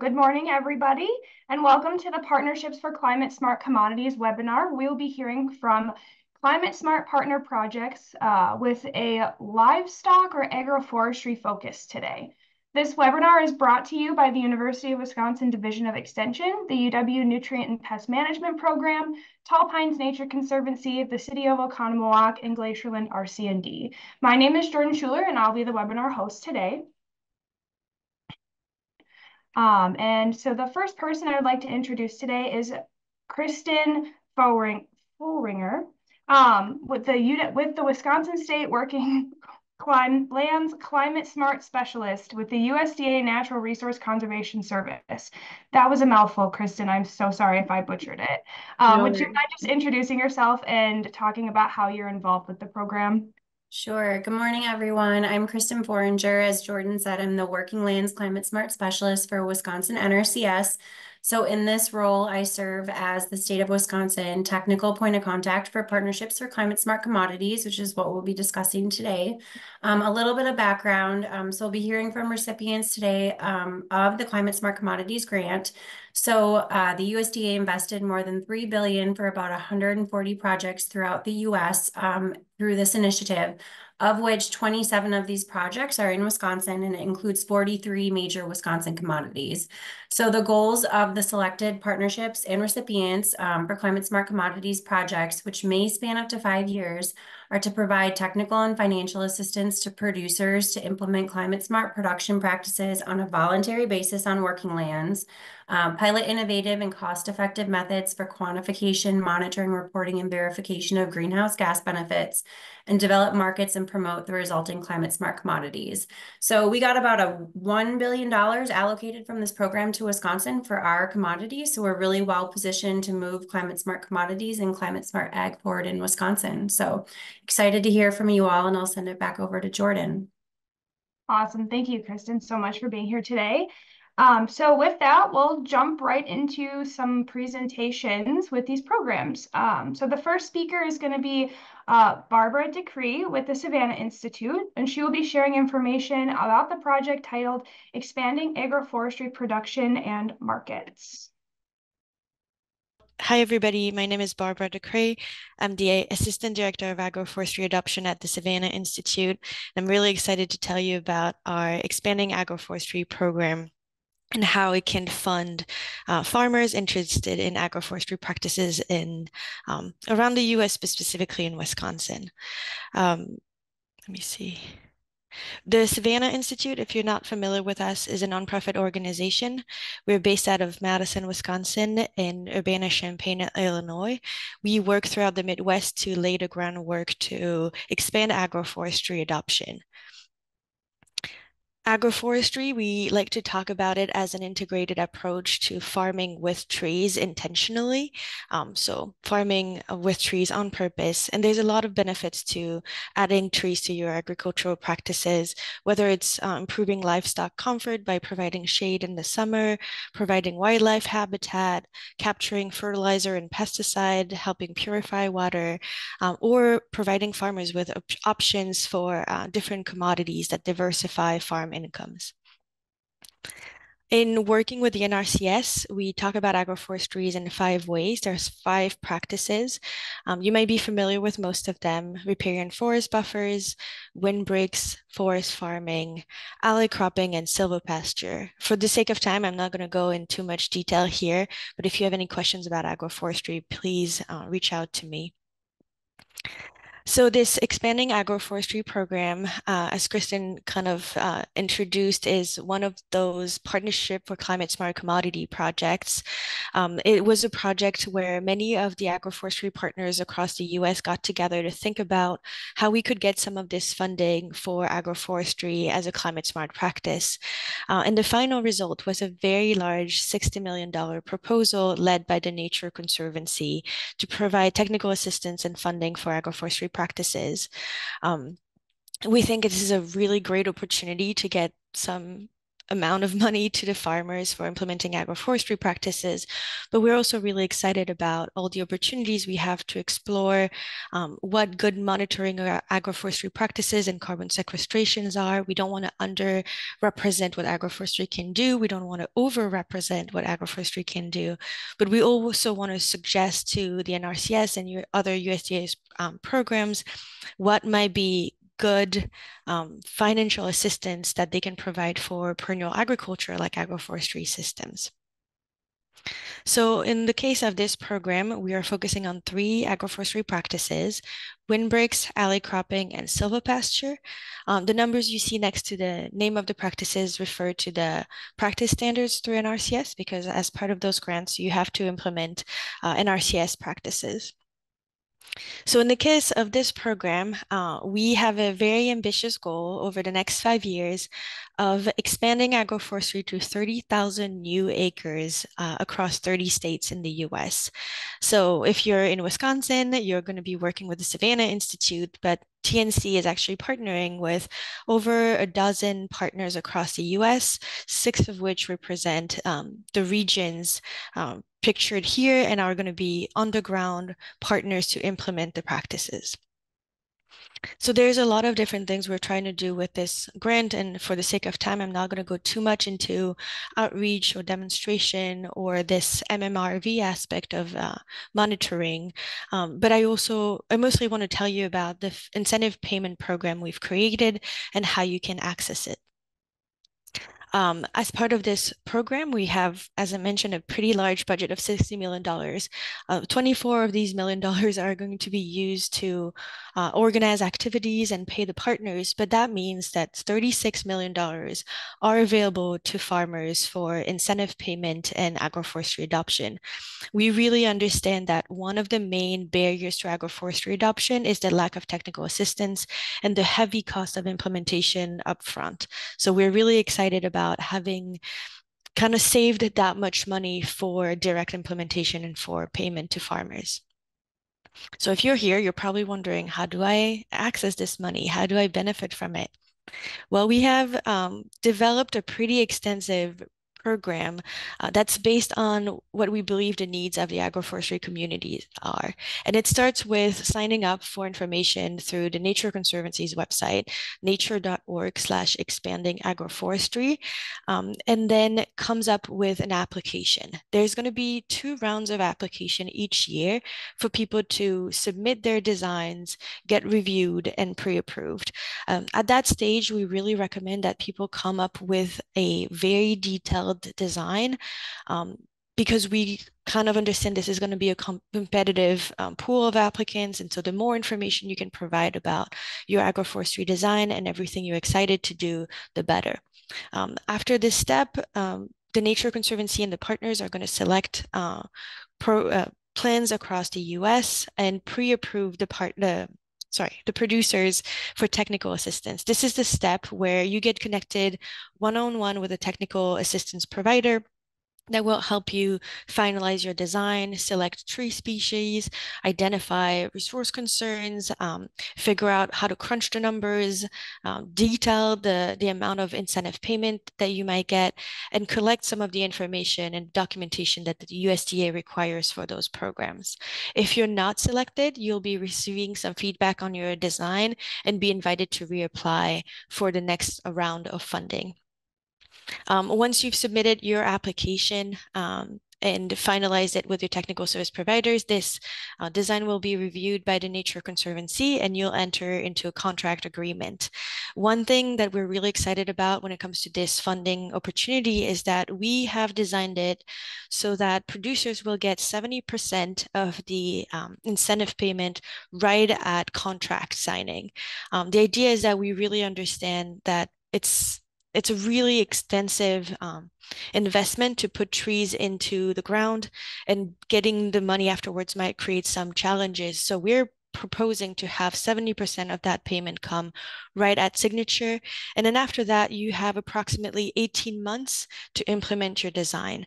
Good morning, everybody, and welcome to the Partnerships for Climate Smart Commodities webinar. We will be hearing from Climate Smart Partner projects with a livestock or agroforestry focus today. This webinar is brought to you by the University of Wisconsin Division of Extension, the UW Nutrient and Pest Management Program, Tall Pines Nature Conservancy, the City of Oconomowoc, and Glacierland RC&D. My name is Jordan Schuler, and I'll be the webinar host today. And so the first person I would like to introduce today is Kristen Fohringer, with the Wisconsin State Working Lands Climate Smart Specialist with the USDA Natural Resource Conservation Service. That was a mouthful, Kristen. I'm so sorry if I butchered it. Would you mind just introducing yourself and talking about how you're involved with the program? Sure. Good morning, everyone. I'm Kristen Fohringer. As Jordan said, I'm the Working Lands Climate Smart Specialist for Wisconsin NRCS. So in this role, I serve as the state of Wisconsin technical point of contact for Partnerships for Climate Smart Commodities, which is what we'll be discussing today. A little bit of background. So we'll be hearing from recipients today of the Climate Smart Commodities grant. So the USDA invested more than $3 billion for about 140 projects throughout the U.S. Through this initiative, of which 27 of these projects are in Wisconsin, and it includes 43 major Wisconsin commodities. So the goals of the selected partnerships and recipients for Climate Smart Commodities projects, which may span up to 5 years, are to provide technical and financial assistance to producers to implement climate smart production practices on a voluntary basis on working lands, pilot innovative and cost-effective methods for quantification, monitoring, reporting, and verification of greenhouse gas benefits, and develop markets and promote the resulting climate smart commodities. So we got about $1 billion allocated from this program to Wisconsin for our commodities. So we're really well positioned to move climate smart commodities and climate smart ag forward in Wisconsin. So excited to hear from you all, and I'll send it back over to Jordan. Awesome. Thank you, Kristen, so much for being here today. So with that, we'll jump right into some presentations with these programs. So the first speaker is going to be Barbara Decree with the Savanna Institute, and she will be sharing information about the project titled Expanding Agroforestry Production and Markets. Hi, everybody. My name is Barbara Decree. I'm the Assistant Director of Agroforestry Adoption at the Savanna Institute. I'm really excited to tell you about our Expanding Agroforestry program and how it can fund farmers interested in agroforestry practices in around the U.S., but specifically in Wisconsin. Let me see. The Savanna Institute, if you're not familiar with us, is a nonprofit organization. We're based out of Madison, Wisconsin, and Urbana-Champaign, Illinois. We work throughout the Midwest to lay the groundwork to expand agroforestry adoption. Agroforestry, we like to talk about it as an integrated approach to farming with trees intentionally. So farming with trees on purpose. And there's a lot of benefits to adding trees to your agricultural practices, whether it's improving livestock comfort by providing shade in the summer, providing wildlife habitat, capturing fertilizer and pesticide, helping purify water, or providing farmers with options for different commodities that diversify farm incomes. In working with the NRCS, we talk about agroforestries in 5 ways. There's 5 practices. You might be familiar with most of them: riparian forest buffers, windbreaks, forest farming, alley cropping, and silvopasture. For the sake of time, I'm not going to go in too much detail here, but if you have any questions about agroforestry, please reach out to me. So this expanding agroforestry program, as Kristen kind of introduced, is one of those partnership for climate smart commodity projects. It was a project where many of the agroforestry partners across the US got together to think about how we could get some of this funding for agroforestry as a climate smart practice. And the final result was a very large $60 million proposal led by the Nature Conservancy to provide technical assistance and funding for agroforestry practices. We think this is a really great opportunity to get some amount of money to the farmers for implementing agroforestry practices, but we're also really excited about all the opportunities we have to explore what good monitoring of agroforestry practices and carbon sequestrations are. We don't want to underrepresent what agroforestry can do. We don't want to overrepresent what agroforestry can do, but we also want to suggest to the NRCS and your other USDA programs what might be good financial assistance that they can provide for perennial agriculture like agroforestry systems. So in the case of this program, we are focusing on 3 agroforestry practices: windbreaks, alley cropping, and silvopasture. The numbers you see next to the name of the practices refer to the practice standards through NRCS, because as part of those grants, you have to implement NRCS practices. So in the case of this program, we have a very ambitious goal over the next 5 years of expanding agroforestry to 30,000 new acres across 30 states in the US. So if you're in Wisconsin, you're going to be working with the Savanna Institute, but TNC is actually partnering with over a dozen partners across the US, 6 of which represent the regions pictured here and are going to be on-the-ground partners to implement the practices. So there's a lot of different things we're trying to do with this grant, and for the sake of time, I'm not going to go too much into outreach or demonstration or this MMRV aspect of monitoring, but I mostly want to tell you about the incentive payment program we've created and how you can access it. As part of this program, we have, as I mentioned, a pretty large budget of $60 million. 24 of these $1 million are going to be used to organize activities and pay the partners, but that means that $36 million are available to farmers for incentive payment and agroforestry adoption. We really understand that one of the main barriers to agroforestry adoption is the lack of technical assistance and the heavy cost of implementation upfront. So we're really excited about having kind of saved that much money for direct implementation and for payment to farmers. So if you're here, you're probably wondering, how do I access this money? How do I benefit from it? Well, we have developed a pretty extensive program that's based on what we believe the needs of the agroforestry community are. And it starts with signing up for information through the Nature Conservancy's website, nature.org/expanding agroforestry, and then comes up with an application. There's going to be 2 rounds of application each year for people to submit their designs, get reviewed, and pre-approved. At that stage, we really recommend that people come up with a very detailed design, because we kind of understand this is going to be a competitive pool of applicants. And so the more information you can provide about your agroforestry design and everything you're excited to do, the better. After this step, the Nature Conservancy and the partners are going to select plans across the US and pre-approve the producers for technical assistance. This is the step where you get connected one-on-one with a technical assistance provider that will help you finalize your design, select tree species, identify resource concerns, figure out how to crunch the numbers, detail the amount of incentive payment that you might get, and collect some of the information and documentation that the USDA requires for those programs. If you're not selected, you'll be receiving some feedback on your design and be invited to reapply for the next round of funding. Once you've submitted your application and finalized it with your technical service providers, this design will be reviewed by the Nature Conservancy and you'll enter into a contract agreement. One thing that we're really excited about when it comes to this funding opportunity is that we have designed it so that producers will get 70% of the incentive payment right at contract signing. The idea is that we really understand that it's a really extensive investment to put trees into the ground, and getting the money afterwards might create some challenges. So we're proposing to have 70% of that payment come right at signature. And then after that, you have approximately 18 months to implement your design.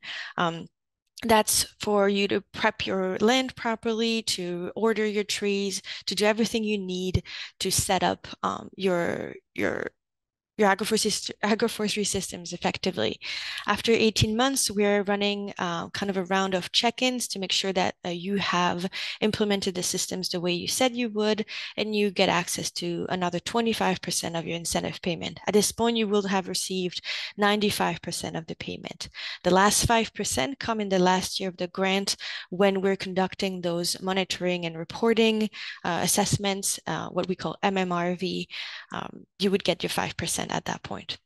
That's for you to prep your land properly, to order your trees, to do everything you need to set up your your agroforestry systems effectively. After 18 months, we're running kind of a round of check-ins to make sure that you have implemented the systems the way you said you would, and you get access to another 25% of your incentive payment. At this point, you will have received 95% of the payment. The last 5% come in the last year of the grant when we're conducting those monitoring and reporting assessments, what we call MMRV. You would get your 5% at that point.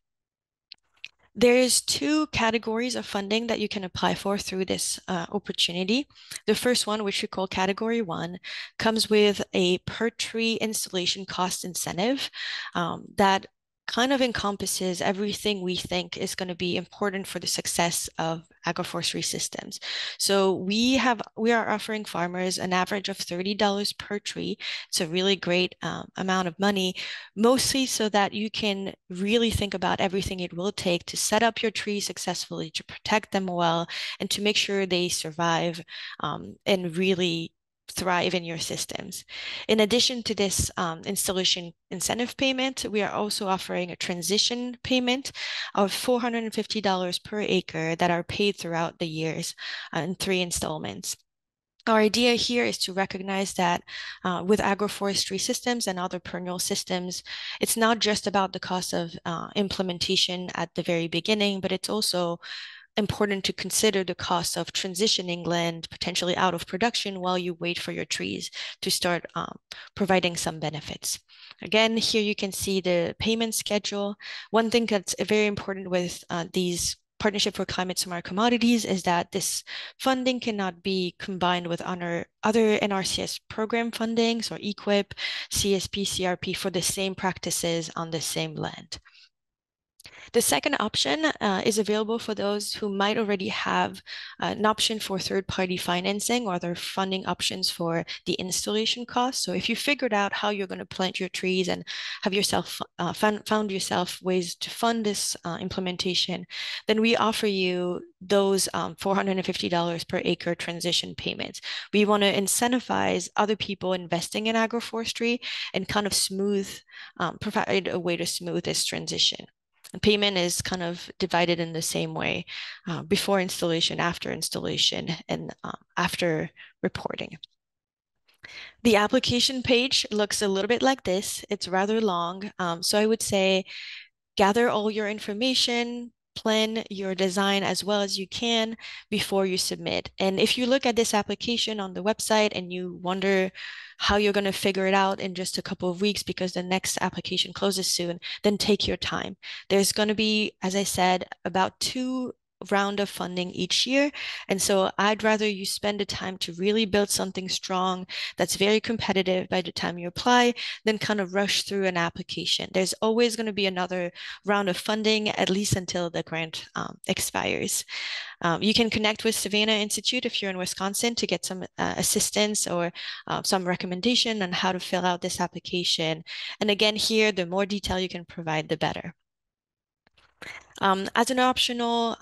There's two categories of funding that you can apply for through this opportunity. The first one, which we call Category 1, comes with a per tree installation cost incentive that kind of encompasses everything we think is going to be important for the success of agroforestry systems. So we are offering farmers an average of $30 per tree. It's a really great amount of money, mostly so that you can really think about everything it will take to set up your trees successfully, to protect them well, and to make sure they survive and really thrive in your systems. In addition to this installation incentive payment, we are also offering a transition payment of $450 per acre that are paid throughout the years in 3 installments. Our idea here is to recognize that with agroforestry systems and other perennial systems, it's not just about the cost of implementation at the very beginning, but it's also important to consider the cost of transitioning land potentially out of production while you wait for your trees to start providing some benefits. Again, here you can see the payment schedule. One thing that's very important with these Partnership for Climate Smart Commodities is that this funding cannot be combined with other NRCS program fundings or EQIP, CSP, CRP for the same practices on the same land. The second option is available for those who might already have an option for third-party financing or other funding options for the installation costs. So if you figured out how you're going to plant your trees and have yourself found yourself ways to fund this implementation, then we offer you those $450 per acre transition payments. We want to incentivize other people investing in agroforestry and kind of provide a way to smooth this transition. And payment is kind of divided in the same way, before installation, and after reporting. The application page looks a little bit like this. It's rather long. So I would say gather all your information, plan your design as well as you can before you submit. And if you look at this application on the website and you wonder how you're going to figure it out in just a couple of weeks because the next application closes soon, then take your time. There's going to be, as I said, about 2 round of funding each year. And so I'd rather you spend the time to really build something strong that's very competitive by the time you apply than kind of rush through an application. There's always going to be another round of funding, at least until the grant expires. You can connect with Savanna Institute if you're in Wisconsin to get some assistance or some recommendation on how to fill out this application. And again, here, the more detail you can provide, the better. As an optional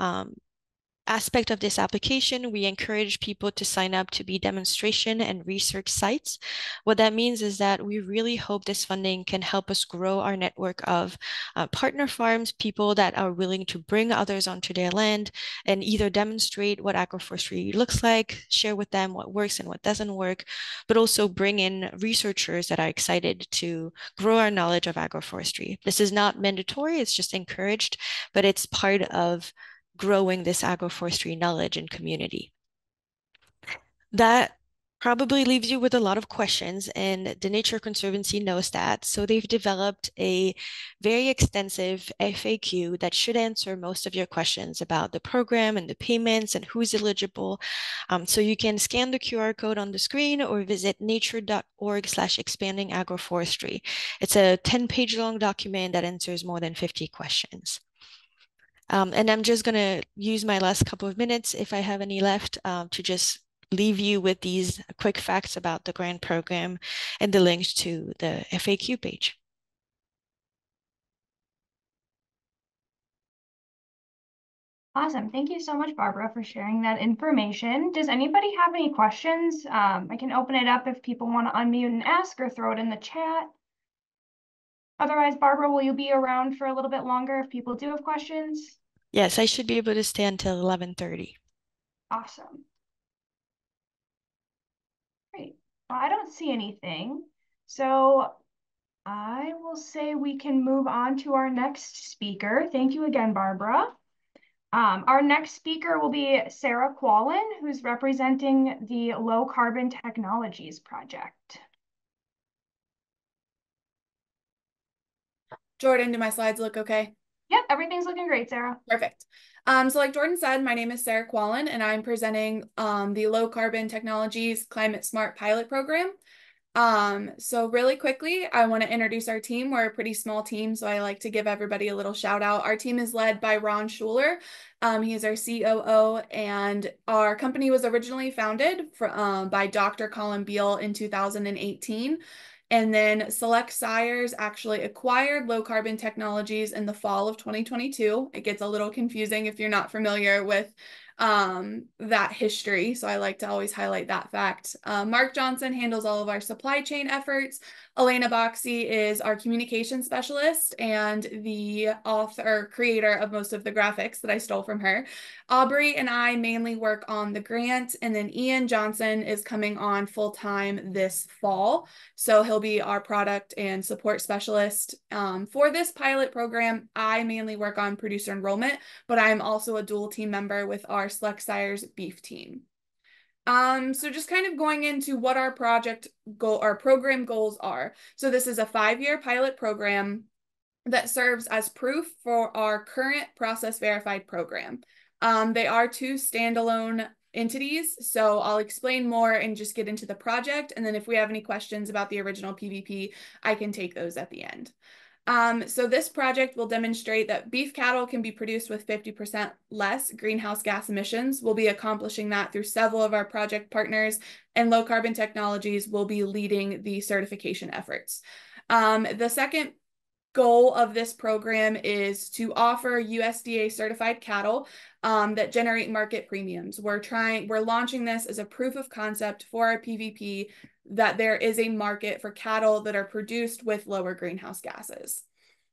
aspect of this application, we encourage people to sign up to be demonstration and research sites. What that means is that we really hope this funding can help us grow our network of partner farms, people that are willing to bring others onto their land and either demonstrate what agroforestry looks like, share with them what works and what doesn't work, but also bring in researchers that are excited to grow our knowledge of agroforestry. This is not mandatory, it's just encouraged, but it's part of growing this agroforestry knowledge and community. That probably leaves you with a lot of questions, and the Nature Conservancy knows that. So they've developed a very extensive FAQ that should answer most of your questions about the program and the payments and who's eligible. So you can scan the QR code on the screen or visit nature.org/expanding agroforestry. It's a 10-page long document that answers more than 50 questions. And I'm just going to use my last couple of minutes, if I have any left, to just leave you with these quick facts about the grant program and the links to the FAQ page. Awesome. Thank you so much, Barbara, for sharing that information. Does anybody have any questions? I can open it up if people want to unmute and ask or throw it in the chat. Otherwise, Barbara, will you be around for a little bit longer if people do have questions? Yes, I should be able to stay until 11:30. Awesome. Great. Well, I don't see anything. So I will say we can move on to our next speaker. Thank you again, Barbara. Our next speaker will be Sarah Quallen, who's representing the Low Carbon Technologies Project. Jordan, do my slides look okay? Yep, everything's looking great, Sarah. Perfect. So like Jordan said, my name is Sarah Quallen, and I'm presenting the Low Carbon Technologies Climate Smart Pilot Program. So really quickly, I want to introduce our team. We're a pretty small team, so I like to give everybody a little shout out. Our team is led by Ron Schuler. He is our COO, and our company was originally founded by Dr. Colin Beal in 2018. And then Select Sires actually acquired Low Carbon Technologies in the fall of 2022. It gets a little confusing if you're not familiar with that history. So I like to always highlight that fact. Mark Johnson handles all of our supply chain efforts. Elena Boxey is our communication specialist and the creator of most of the graphics that I stole from her. Aubrey and I mainly work on the grant, and then Ian Johnson is coming on full-time this fall. So he'll be our product and support specialist. For this pilot program, I mainly work on producer enrollment, but I'm also a dual team member with our Select Sires beef team. So just kind of going into what our program goals are. So this is a 5-year pilot program that serves as proof for our current process verified program. They are 2 standalone entities, so I'll explain more and just get into the project, and then if we have any questions about the original PVP, I can take those at the end. So this project will demonstrate that beef cattle can be produced with 50% less greenhouse gas emissions. We'll be accomplishing that through several of our project partners, and Low Carbon Technologies will be leading the certification efforts. The second goal of this program is to offer USDA certified cattle that generate market premiums. We're launching this as a proof of concept for our PVP that there is a market for cattle that are produced with lower greenhouse gases.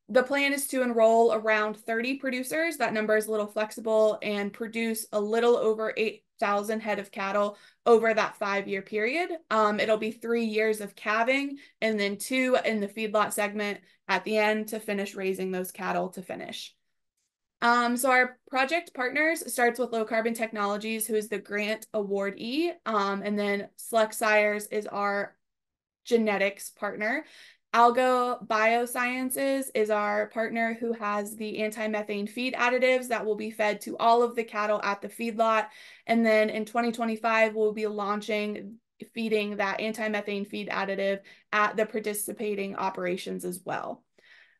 The plan is to enroll around 30 producers. That number is a little flexible, and produce a little over 8,000 head of cattle over that 5-year period. It'll be 3 years of calving and then 2 in the feedlot segment at the end to finish raising those cattle to finish. So our project partners starts with Low Carbon Technologies, who is the grant awardee, and then Select Sires is our genetics partner. Algo Biosciences is our partner who has the anti-methane feed additives that will be fed to all of the cattle at the feedlot. And then in 2025, we'll be feeding that anti-methane feed additive at the participating operations as well.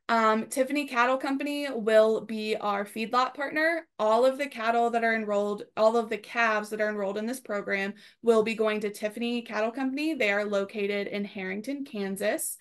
Tiffany Cattle Company will be our feedlot partner. All of the cattle that are enrolled, all of the calves that are enrolled in this program will be going to Tiffany Cattle Company. They are located in Harrington, Kansas.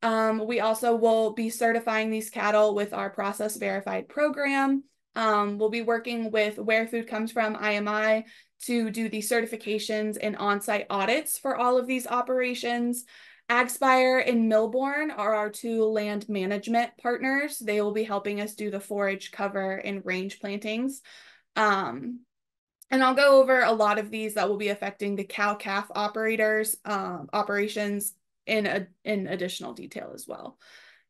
We also will be certifying these cattle with our process verified program. We'll be working with Where Food Comes From, IMI, to do the certifications and on-site audits for all of these operations. Agspire and Millborn are our 2 land management partners. They will be helping us do the forage cover and range plantings. And I'll go over a lot of these that will be affecting the cow-calf operations in additional detail as well.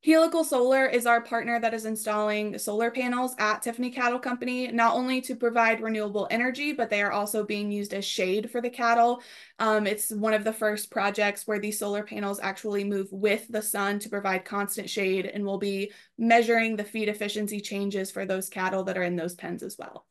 Helical Solar is our partner that is installing solar panels at Tiffany Cattle Company, not only to provide renewable energy, but they are also being used as shade for the cattle. It's one of the first projects where these solar panels actually move with the sun to provide constant shade, and we'll be measuring the feed efficiency changes for those cattle that are in those pens as well.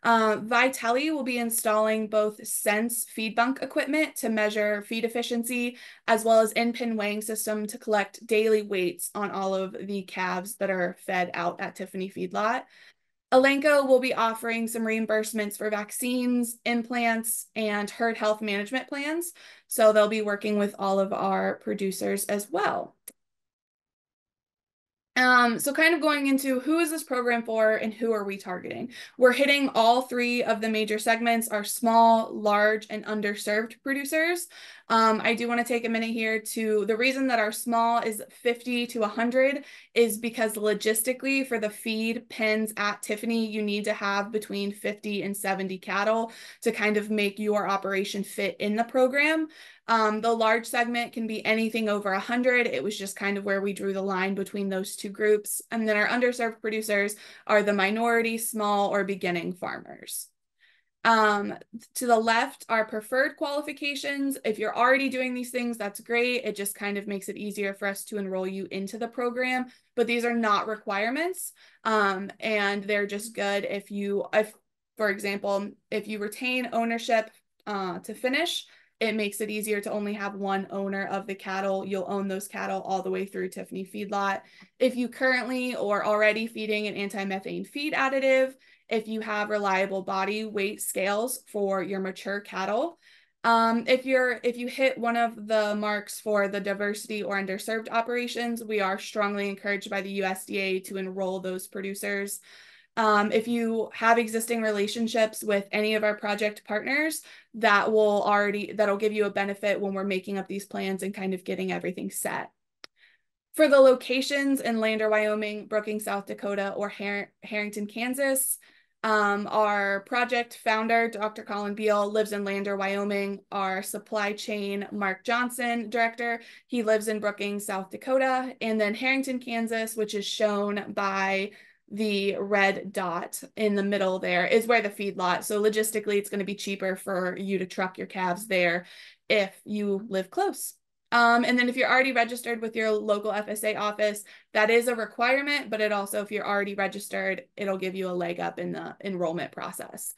Vitelli will be installing both Sense feed bunk equipment to measure feed efficiency, as well as in-pen weighing system to collect daily weights on all of the calves that are fed out at Tiffany Feedlot. Elanco will be offering some reimbursements for vaccines, implants, and herd health management plans. So they'll be working with all of our producers as well. So kind of going into who is this program for and who are we targeting? We're hitting all 3 of the major segments: our small, large, and underserved producers. I do want to take a minute here the reason that our small is 50 to 100 is because logistically for the feed pens at Tiffany, you need to have between 50 and 70 cattle to kind of make your operation fit in the program. The large segment can be anything over 100. It was just kind of where we drew the line between those two groups. And then our underserved producers are the minority, small, or beginning farmers. To the left are preferred qualifications. If you're already doing these things, that's great. It just kind of makes it easier for us to enroll you into the program, but these are not requirements. And they're just good if for example, if you retain ownership to finish, it makes it easier to only have one owner of the cattle. You'll own those cattle all the way through Tiffany Feedlot. If you currently or already feeding an anti-methane feed additive, if you have reliable body weight scales for your mature cattle, if you hit one of the marks for the diversity or underserved operations, we are strongly encouraged by the USDA to enroll those producers. If you have existing relationships with any of our project partners, that'll give you a benefit when we're making up these plans and kind of getting everything set. For the locations in Lander, Wyoming, Brookings, South Dakota, or Harrington, Kansas, our project founder, Dr. Colin Beal, lives in Lander, Wyoming. Our supply chain, Mark Johnson, director, he lives in Brookings, South Dakota. And then Harrington, Kansas, which is shown by the red dot in the middle there, is where the feedlot. So logistically, it's going to be cheaper for you to truck your calves there if you live close. And then if you're already registered with your local FSA office, that is a requirement, but if you're already registered, it'll give you a leg up in the enrollment process.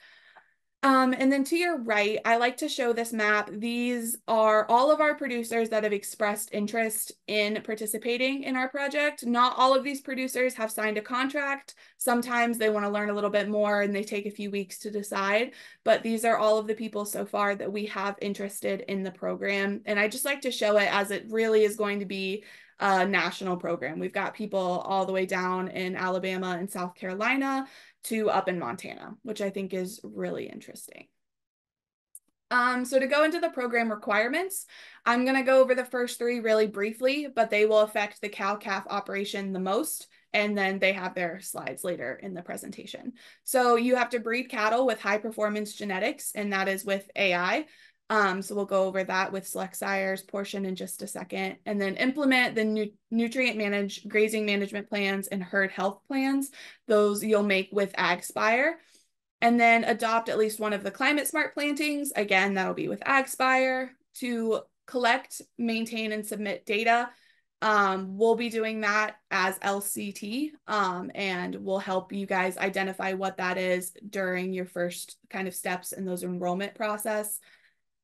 And then to your right, I like to show this map. These are all of our producers that have expressed interest in participating in our project. Not all of these producers have signed a contract. Sometimes they want to learn a little bit more and they take a few weeks to decide, but these are all of the people so far that we have interested in the program. And I just like to show it as it really is going to be a national program. We've got people all the way down in Alabama and South Carolina to up in Montana, which I think is really interesting. So to go into the program requirements, I'm going to go over the first three really briefly, but they will affect the cow-calf operation the most, and then they have their slides later in the presentation. So you have to breed cattle with high-performance genetics, and that is with AI. So we'll go over that with select sires portion in just a second, and then implement the nutrient grazing management plans and herd health plans. Those you'll make with AgSpire, and then adopt at least one of the Climate Smart plantings. Again, that'll be with AgSpire. To collect, maintain, and submit data. We'll be doing that as LCT, and we'll help you guys identify what that is during your first kind of steps in those enrollment process.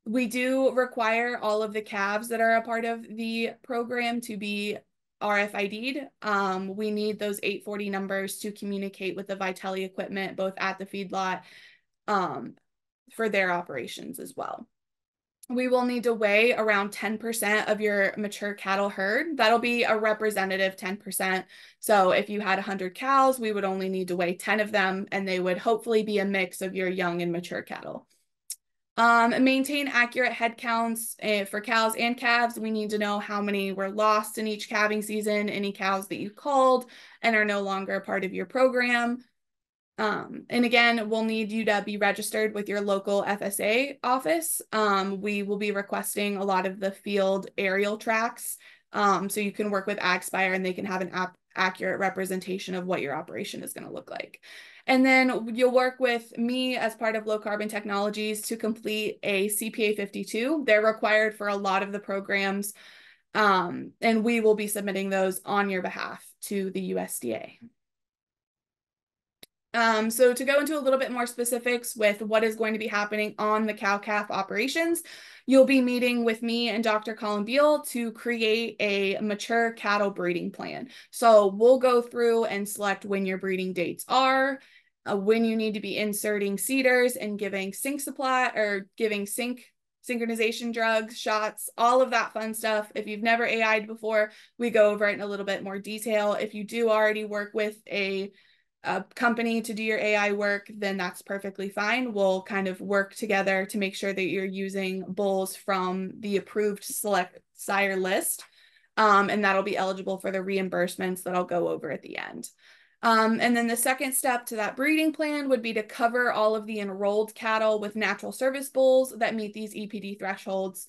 We do require all of the calves that are a part of the program to be RFID'd. We need those 840 numbers to communicate with the Vitelli equipment, both at the feedlot for their operations as well. We will need to weigh around 10% of your mature cattle herd. That'll be a representative 10%. So if you had 100 cows, we would only need to weigh 10 of them, and they would hopefully be a mix of your young and mature cattle. Maintain accurate head counts for cows and calves. We need to know how many were lost in each calving season, any cows that you culled and are no longer a part of your program. And again, we'll need you to be registered with your local FSA office. We will be requesting a lot of the field aerial tracks, so you can work with AgSpire and they can have an accurate representation of what your operation is going to look like. And then you'll work with me as part of Low Carbon Technologies to complete a CPA 52. They're required for a lot of the programs, and we will be submitting those on your behalf to the USDA. So to go into a little bit more specifics with what is going to be happening on the cow-calf operations, you'll be meeting with me and Dr. Colin Beal to create a mature cattle breeding plan. So we'll go through and select when your breeding dates are, when you need to be inserting seeders and giving synchronization drugs, shots, all of that fun stuff. If you've never AI'd before, we go over it in a little bit more detail. If you do already work with a a company to do your AI work, then that's perfectly fine. We'll kind of work together to make sure that you're using bulls from the approved select sire list. And that'll be eligible for the reimbursements that I'll go over at the end. And then the second step to that breeding plan would be to cover all of the enrolled cattle with natural service bulls that meet these EPD thresholds.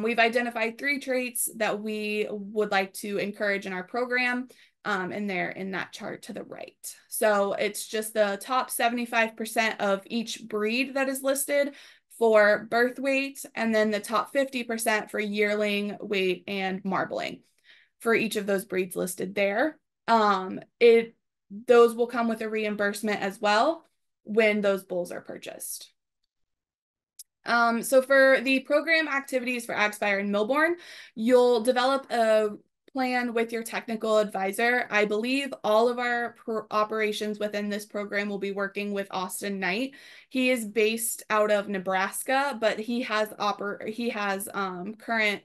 We've identified 3 traits that we would like to encourage in our program, and they're in that chart to the right. So it's just the top 75% of each breed that is listed for birth weight, and then the top 50% for yearling weight and marbling for each of those breeds listed there. Those will come with a reimbursement as well when those bulls are purchased. So for the program activities for AgSpire and Millborn, you'll develop a plan with your technical advisor. I believe all of our operations within this program will be working with Austin Knight. He is based out of Nebraska, but he has current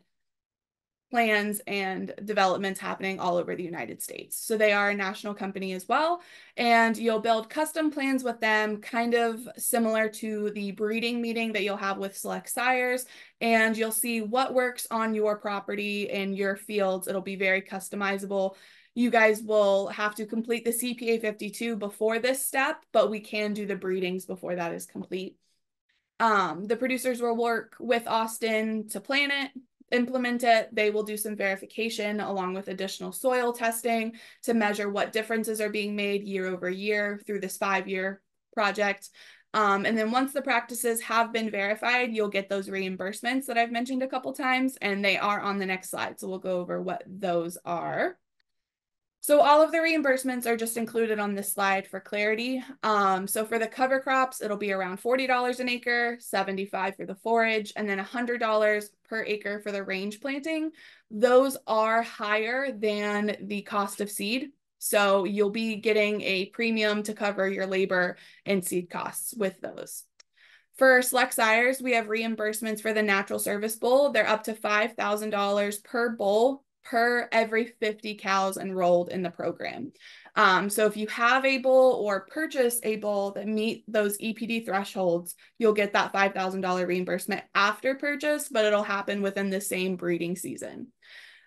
plans and developments happening all over the United States. So they are a national company as well, and you'll build custom plans with them, kind of similar to the breeding meeting that you'll have with select sires, and you'll see what works on your property and your fields. It'll be very customizable. You guys will have to complete the CPA 52 before this step, but we can do the breedings before that is complete. The producers will work with Austin to plan it, implement it. They will do some verification along with additional soil testing to measure what differences are being made year over year through this 5-year project. And then once the practices have been verified, you'll get those reimbursements that I've mentioned a couple times, and they are on the next slide. So we'll go over what those are. So all of the reimbursements are just included on this slide for clarity. So for the cover crops, it'll be around $40 an acre, $75 for the forage, and then $100 per acre for the range planting. Those are higher than the cost of seed. So you'll be getting a premium to cover your labor and seed costs with those. For select sires, we have reimbursements for the natural service bull. They're up to $5,000 per bull per every 50 cows enrolled in the program. So if you have a bull or purchase a bull that meet those EPD thresholds, you'll get that $5,000 reimbursement after purchase, but it'll happen within the same breeding season.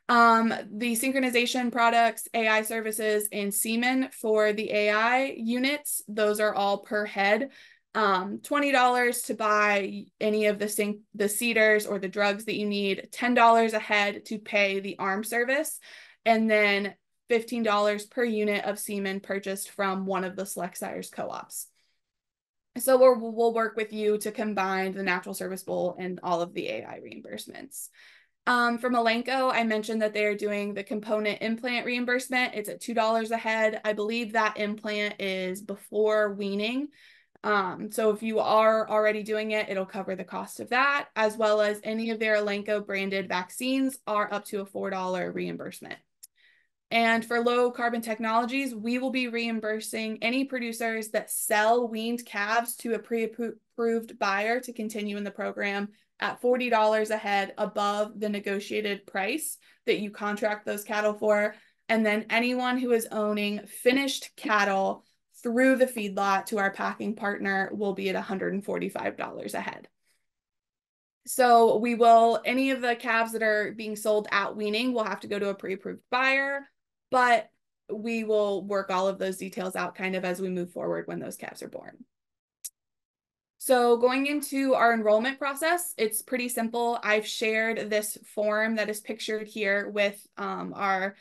The synchronization products, AI services, and semen for the AI units, those are all per head. $20 to buy any of the seeders or the drugs that you need, $10 a head to pay the arm service, and then $15 per unit of semen purchased from one of the select sires co-ops. So we'll work with you to combine the natural service bull and all of the AI reimbursements. For Malenko, I mentioned that they're doing the component implant reimbursement. It's at $2 a head. I believe that implant is before weaning. So if you are already doing it, it'll cover the cost of that, as well as any of their Elanco branded vaccines are up to a $4 reimbursement. And for Low Carbon Technologies, we will be reimbursing any producers that sell weaned calves to a pre-approved buyer to continue in the program at $40 a head above the negotiated price that you contract those cattle for. And then anyone who is owning finished cattle through the feedlot to our packing partner will be at $145 a head. So any of the calves that are being sold at weaning will have to go to a pre-approved buyer, but we will work all of those details out kind of as we move forward when those calves are born. So going into our enrollment process, it's pretty simple. I've shared this form that is pictured here with our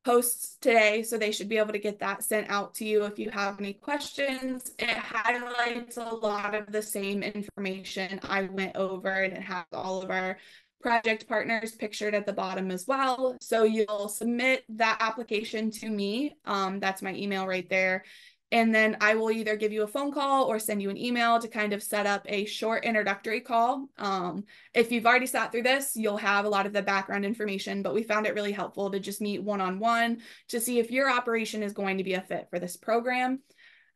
hosts today, so they should be able to get that sent out to you if you have any questions. It highlights a lot of the same information I went over, and it has all of our project partners pictured at the bottom as well. So you'll submit that application to me. That's my email right there. And then I will either give you a phone call or send you an email to kind of set up a short introductory call. If you've already sat through this, you'll have a lot of the background information, but we found it really helpful to just meet one-on-one to see if your operation is going to be a fit for this program.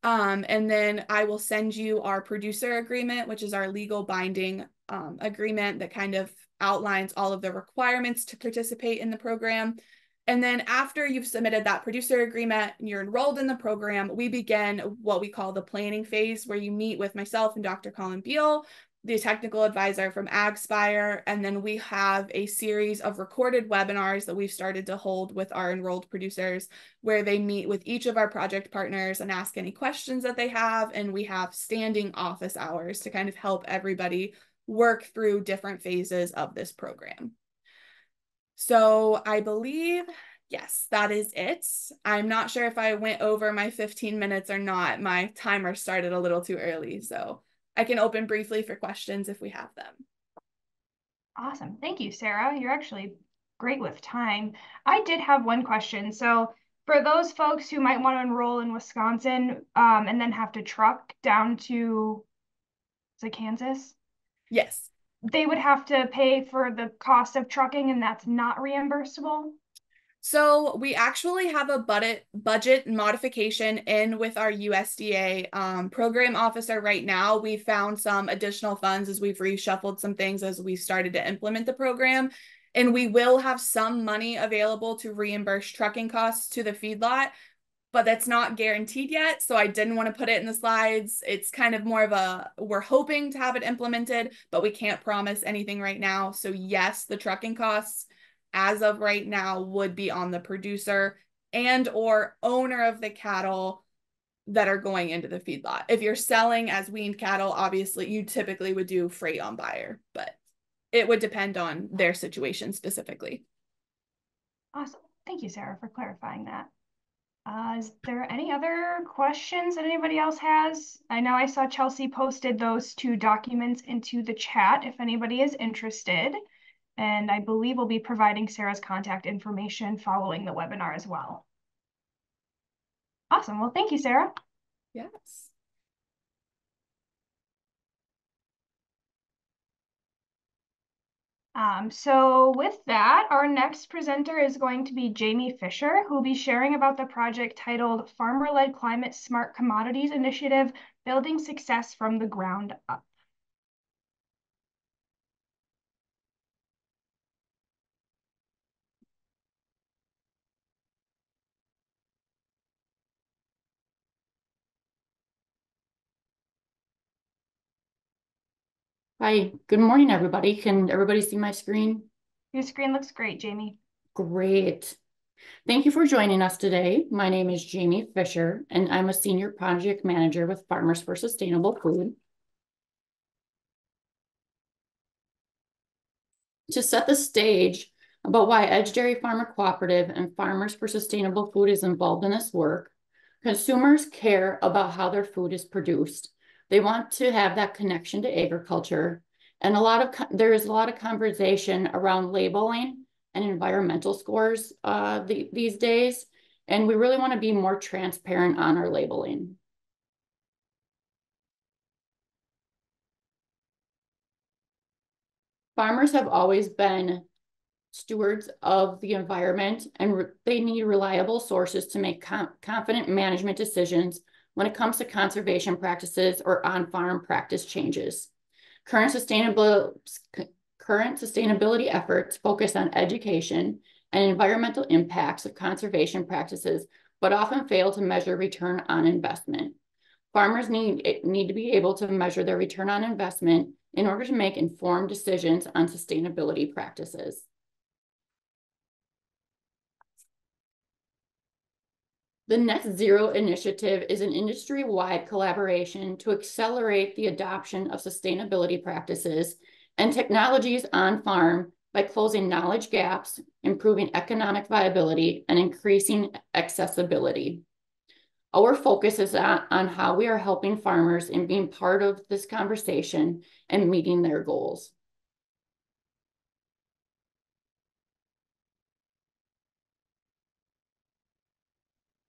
And then I will send you our producer agreement, which is our legal binding agreement that kind of outlines all of the requirements to participate in the program. And then after you've submitted that producer agreement and you're enrolled in the program, we begin what we call the planning phase, where you meet with myself and Dr. Colin Beal, the technical advisor from AgSpire, and then we have a series of recorded webinars that we've started to hold with our enrolled producers, where they meet with each of our project partners and ask any questions that they have, and we have standing office hours to kind of help everybody work through different phases of this program. So I believe, yes, that is it. I'm not sure if I went over my 15 minutes or not. My timer started a little too early, so I can open briefly for questions if we have them. Awesome. Thank you, Sarah. You're actually great with time. I did have one question. So for those folks who might want to enroll in Wisconsin and then have to truck down to, is it Kansas? Yes. They would have to pay for the cost of trucking, and that's not reimbursable? So we actually have a budget modification in with our USDA program officer right now. We found some additional funds as we've reshuffled some things as we started to implement the program. And we will have some money available to reimburse trucking costs to the feedlot, but that's not guaranteed yet. So I didn't want to put it in the slides. It's kind of more of we're hoping to have it implemented, but we can't promise anything right now. So yes, the trucking costs as of right now would be on the producer and or owner of the cattle that are going into the feedlot. If you're selling as weaned cattle, obviously you typically would do freight on buyer, but it would depend on their situation specifically. Awesome. Thank you, Sarah, for clarifying that. Is there any other questions that anybody else has? I know I saw Chelsea posted those 2 documents into the chat if anybody is interested. And I believe we'll be providing Sarah's contact information following the webinar as well. Awesome. Well, thank you, Sarah. Yes. So with that, our next presenter is going to be Jamie Fisher, who will be sharing about the project titled Farmer-Led Climate Smart Commodities Initiative, Building Success from the Ground Up. Hi, good morning, everybody. Can everybody see my screen? Your screen looks great, Jamie. Great. Thank you for joining us today. My name is Jamie Fisher, and I'm a senior project manager with Farmers for Sustainable Food. To set the stage about why Edge Dairy Farmer Cooperative and Farmers for Sustainable Food is involved in this work, consumers care about how their food is produced. They want to have that connection to agriculture. And there is a lot of conversation around labeling and environmental scores these days. And we really want to be more transparent on our labeling. Farmers have always been stewards of the environment, and they need reliable sources to make confident management decisions when it comes to conservation practices or on-farm practice changes. Current sustainability efforts focus on education and environmental impacts of conservation practices, but often fail to measure return on investment. Farmers need to be able to measure their return on investment in order to make informed decisions on sustainability practices. The Net Zero Initiative is an industry-wide collaboration to accelerate the adoption of sustainability practices and technologies on farm by closing knowledge gaps, improving economic viability, and increasing accessibility. Our focus is on how we are helping farmers in being part of this conversation and meeting their goals.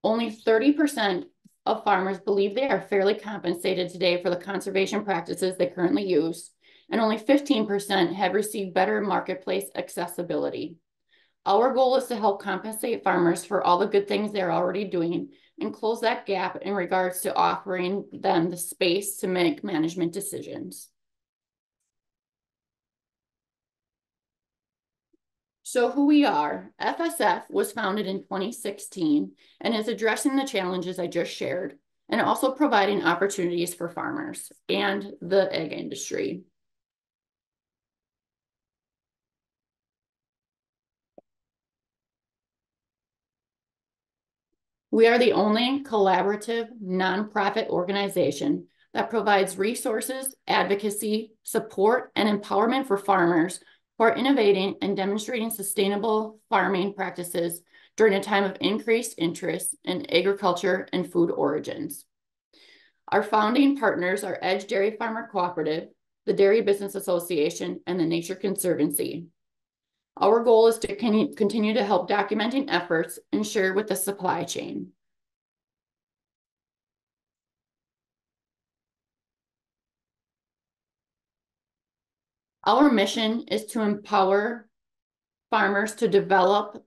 Only 30% of farmers believe they are fairly compensated today for the conservation practices they currently use, and only 15% have received better marketplace accessibility. Our goal is to help compensate farmers for all the good things they're already doing and close that gap in regards to offering them the space to make management decisions. So who we are, FSF was founded in 2016 and is addressing the challenges I just shared and also providing opportunities for farmers and the egg industry. We are the only collaborative nonprofit organization that provides resources, advocacy, support, and empowerment for farmers who are innovating and demonstrating sustainable farming practices during a time of increased interest in agriculture and food origins. Our founding partners are Edge Dairy Farmer Cooperative, the Dairy Business Association, and the Nature Conservancy. Our goal is to continue to help documenting efforts and share with the supply chain. Our mission is to empower farmers to develop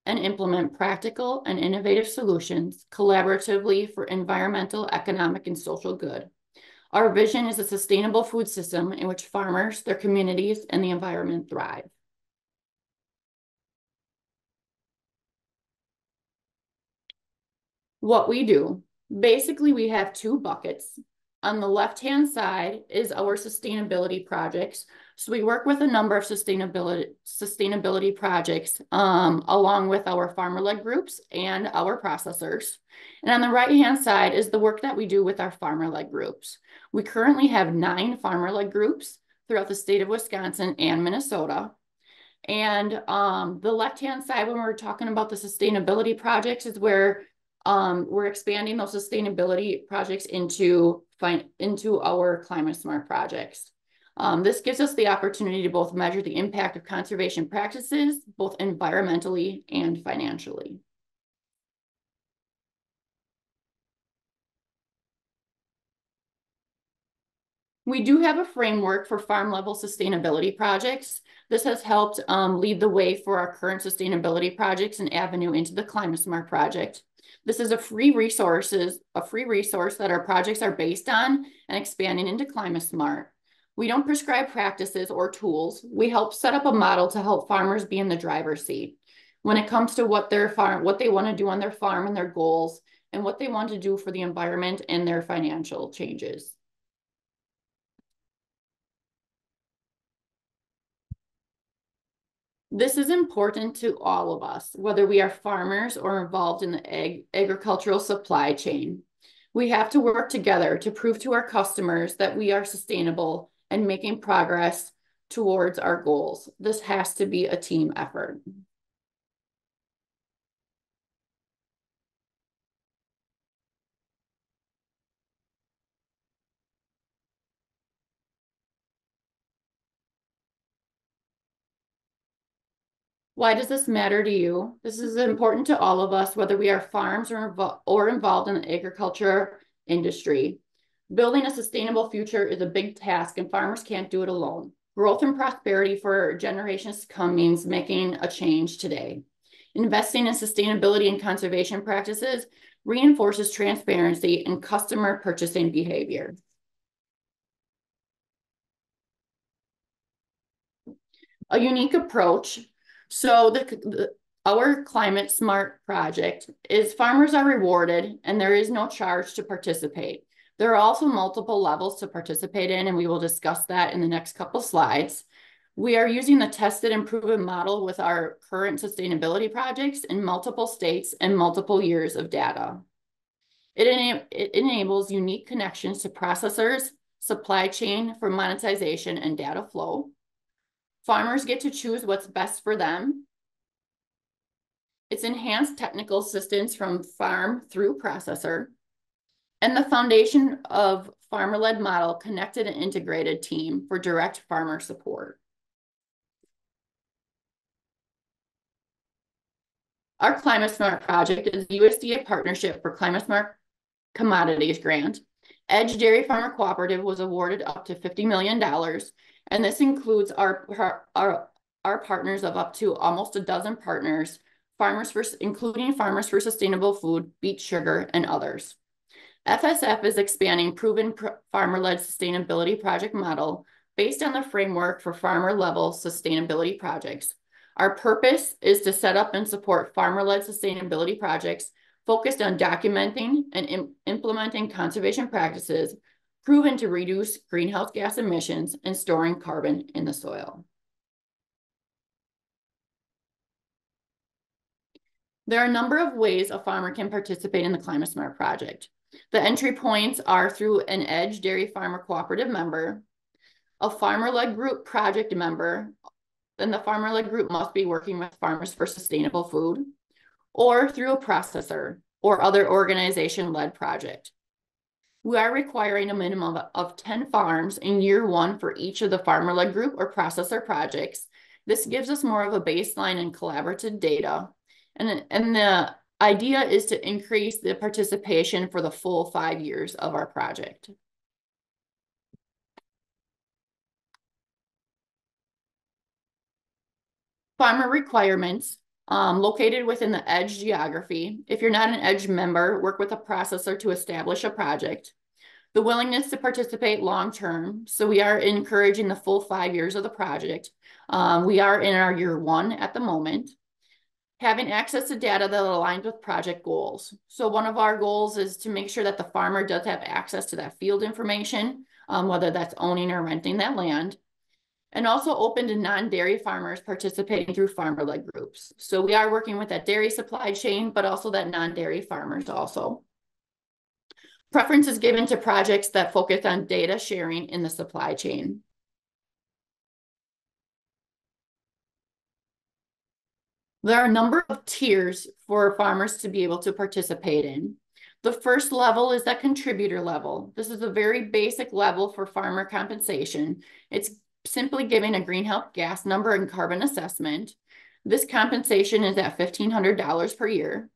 and implement practical and innovative solutions collaboratively for environmental, economic, and social good. Our vision is a sustainable food system in which farmers, their communities, and the environment thrive. What we do, basically we have two buckets. On the left-hand side is our sustainability projects. So we work with a number of sustainability projects along with our farmer-led groups and our processors. And on the right-hand side is the work that we do with our farmer-led groups. We currently have 9 farmer-led groups throughout the state of Wisconsin and Minnesota. And the left-hand side, when we're talking about the sustainability projects, is where we're expanding those sustainability projects into our Climate Smart projects. This gives us the opportunity to both measure the impact of conservation practices, both environmentally and financially. We do have a framework for farm-level sustainability projects. This has helped lead the way for our current sustainability projects and avenue into the Climate Smart project. This is a free resource that our projects are based on and expanding into Climate Smart. We don't prescribe practices or tools. We help set up a model to help farmers be in the driver's seat when it comes to what they want to do on their farm and their goals, and what they want to do for the environment and their financial changes. This is important to all of us, whether we are farmers or involved in the agricultural supply chain. We have to work together to prove to our customers that we are sustainable and making progress towards our goals. This has to be a team effort. Why does this matter to you? This is important to all of us, whether we are farms or involved in the agriculture industry. Building a sustainable future is a big task, and farmers can't do it alone. Growth and prosperity for generations to come means making a change today. Investing in sustainability and conservation practices reinforces transparency and customer purchasing behavior. A unique approach. So our Climate Smart project is farmers are rewarded and there is no charge to participate. There are also multiple levels to participate in, and we will discuss that in the next couple slides. We are using the tested and proven model with our current sustainability projects in multiple states and multiple years of data. It enables unique connections to processors, supply chain for monetization and data flow. Farmers get to choose what's best for them. It's enhanced technical assistance from farm through processor. And the foundation of farmer-led model, connected and integrated team for direct farmer support. Our Climate Smart project is the USDA Partnership for Climate Smart Commodities grant. Edge Dairy Farmer Cooperative was awarded up to $50 million. And this includes our partners of up to almost a dozen partners, including Farmers for Sustainable Food, Beet Sugar, and others. FSF is expanding proven farmer-led sustainability project model based on the framework for farmer-level sustainability projects. Our purpose is to set up and support farmer-led sustainability projects focused on documenting and implementing conservation practices proven to reduce greenhouse gas emissions and storing carbon in the soil. There are a number of ways a farmer can participate in the Climate Smart project. The entry points are through an EDGE Dairy Farmer Cooperative member, a farmer-led group project member, then the farmer-led group must be working with Farmers for Sustainable Food, or through a processor or other organization-led project. We are requiring a minimum of 10 farms in year 1 for each of the farmer-led group or processor projects. This gives us more of a baseline and collaborative data. And the idea is to increase the participation for the full 5 years of our project. Farmer requirements located within the EDGE geography. If you're not an EDGE member, work with a processor to establish a project. The willingness to participate long-term. So we are encouraging the full 5 years of the project. We are in our year 1 at the moment. Having access to data that aligns with project goals. So one of our goals is to make sure that the farmer does have access to that field information, whether that's owning or renting that land. And also open to non-dairy farmers participating through farmer-led groups. So we are working with that dairy supply chain, but also that non-dairy farmers also. Preference is given to projects that focus on data sharing in the supply chain. There are a number of tiers for farmers to be able to participate in. The first level is that contributor level. This is a very basic level for farmer compensation. It's simply giving a greenhouse gas number and carbon assessment. This compensation is at $1,500 per year.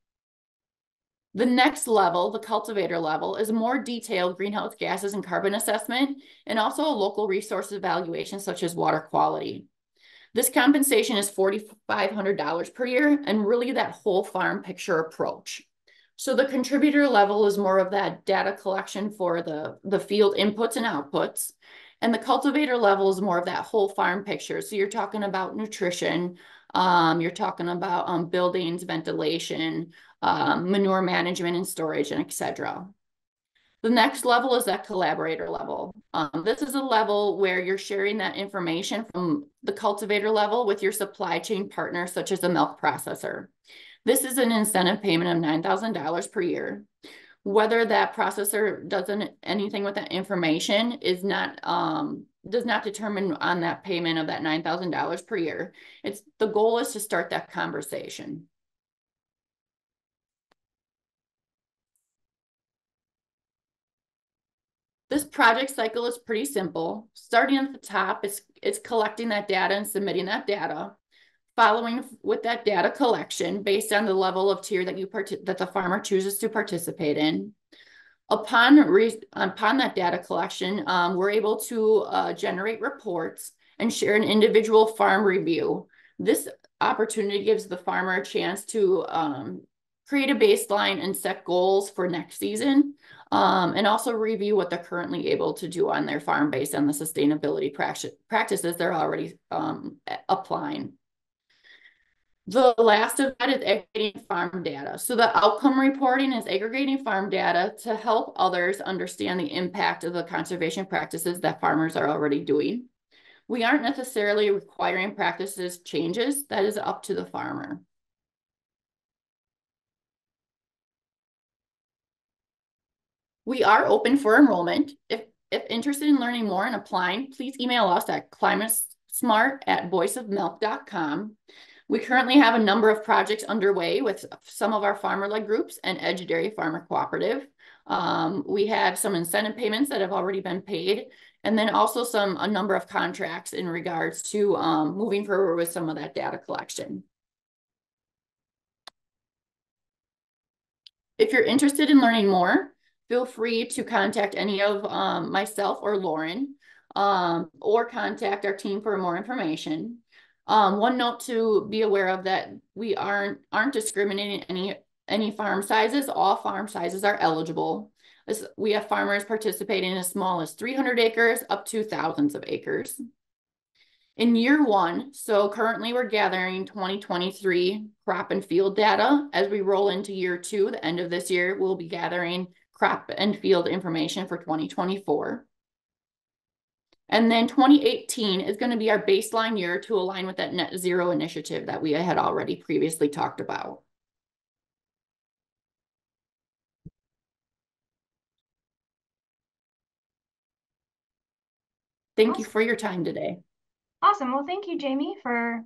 The next level, the cultivator level, is a more detailed greenhouse gases and carbon assessment, and also a local resource evaluation such as water quality. This compensation is $4,500 per year, and really that whole farm picture approach. So the contributor level is more of that data collection for the field inputs and outputs. And the cultivator level is more of that whole farm picture. So you're talking about nutrition, you're talking about buildings, ventilation, manure management and storage, and etc. The next level is that collaborator level. This is a level where you're sharing that information from the cultivator level with your supply chain partner, such as a milk processor. This is an incentive payment of $9,000 per year. Whether that processor does anything with that information is not does not determine on that payment of that $9,000 per year. The goal is to start that conversation. This project cycle is pretty simple. Starting at the top, it's collecting that data and submitting that data. Following with that data collection based on the level of tier that the farmer chooses to participate in. Upon that data collection, we're able to generate reports and share an individual farm review. This opportunity gives the farmer a chance to create a baseline and set goals for next season, and also review what they're currently able to do on their farm based on the sustainability practices they're already applying. The last of that is aggregating farm data. So the outcome reporting is aggregating farm data to help others understand the impact of the conservation practices that farmers are already doing. We aren't necessarily requiring practices changes. That is up to the farmer. We are open for enrollment. If interested in learning more and applying, please email us at climatesmart@voiceofmilk.com. We currently have a number of projects underway with some of our farmer-led groups and EDGE Dairy Farmer Cooperative. We have some incentive payments that have already been paid, and then also a number of contracts in regards to moving forward with some of that data collection. If you're interested in learning more, feel free to contact any of myself or Lauren, or contact our team for more information. One note to be aware of that we aren't discriminating any farm sizes. All farm sizes are eligible. We have farmers participating as small as 300 acres up to thousands of acres. In year one, so currently we're gathering 2023 crop and field data. As we roll into year two, the end of this year, we'll be gathering crop and field information for 2024. And then 2018 is going to be our baseline year to align with that net zero initiative that we had already previously talked about. Thank you for your time today. Awesome. Well, thank you, Jamie, for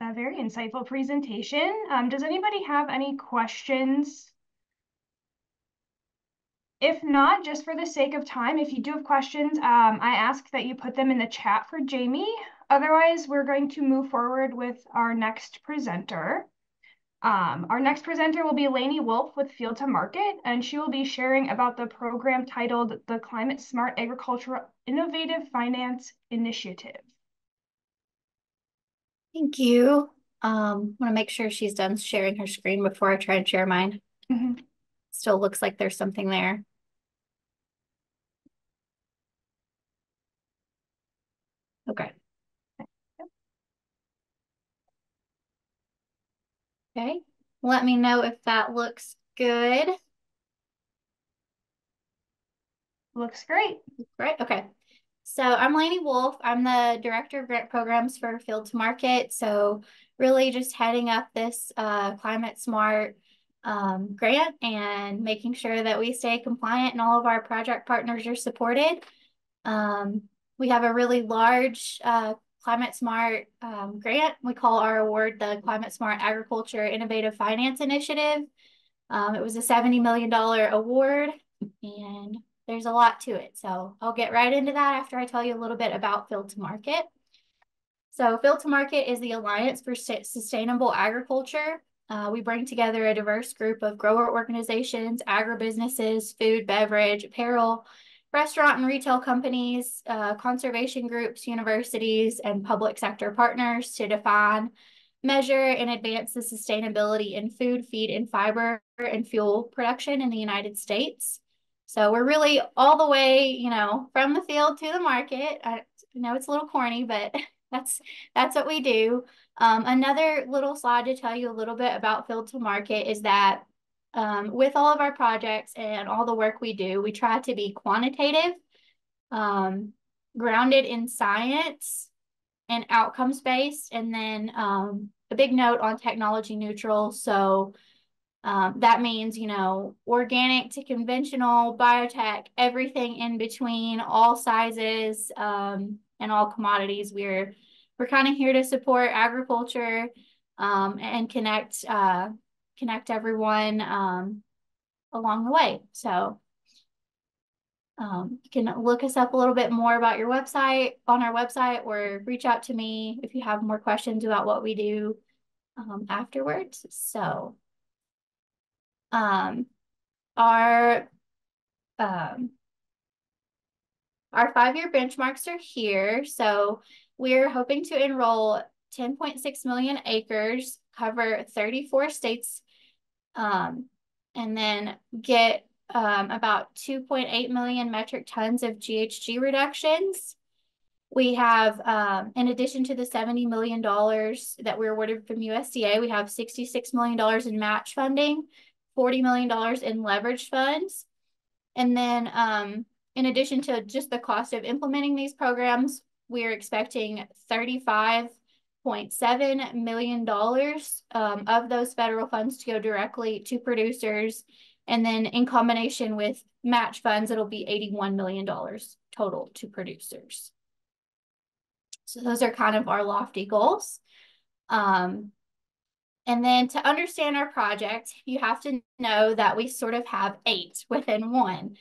a very insightful presentation. Does anybody have any questions? If not, just for the sake of time, if you do have questions, I ask that you put them in the chat for Jamie. Otherwise, we're going to move forward with our next presenter. Our next presenter will be Lainey Wolf with Field to Market, and she will be sharing about the program titled the Climate Smart Agricultural Innovative Finance Initiative. Thank you. Want to make sure she's done sharing her screen before I try and share mine. Still looks like there's something there. Okay. Okay. Let me know if that looks good. Looks great. Great. Okay. So I'm Lainey Wolf. I'm the Director of Grant Programs for Field to Market. So really just heading up this Climate Smart grant and making sure that we stay compliant and all of our project partners are supported. We have a really large Climate Smart grant. We call our award the Climate Smart Agriculture Innovative Finance Initiative. It was a $70 million award, and there's a lot to it. So I'll get right into that after I tell you a little bit about Field to Market. So Field to Market is the Alliance for Sustainable Agriculture. We bring together a diverse group of grower organizations, agribusinesses, food, beverage, apparel, restaurant and retail companies, conservation groups, universities, and public sector partners to define, measure, and advance the sustainability in food, feed, and fiber and fuel production in the United States. So we're really all the way, you know, from the field to the market. I know it's a little corny, but that's what we do. Another little slide to tell you a little bit about Field to Market is that with all of our projects and all the work we do, we try to be quantitative, grounded in science and outcomes based, and then a big note on technology neutral. So that means, you know, organic to conventional, biotech, everything in between, all sizes and all commodities. We're kind of here to support agriculture and connect everyone along the way. So you can look us up a little bit more about your website on our website, or reach out to me if you have more questions about what we do afterwards. So our 5-year benchmarks are here. So we're hoping to enroll 10.6 million acres, cover 34 states, and then get about 2.8 million metric tons of GHG reductions. We have, in addition to the $70 million that we're awarded from USDA, we have $66 million in match funding, $40 million in leveraged funds. And then in addition to just the cost of implementing these programs, we're expecting $35.7 million of those federal funds to go directly to producers. And then in combination with match funds, it'll be $81 million total to producers. So those are kind of our lofty goals. And then to understand our project, you have to know that we sort of have 8 within one.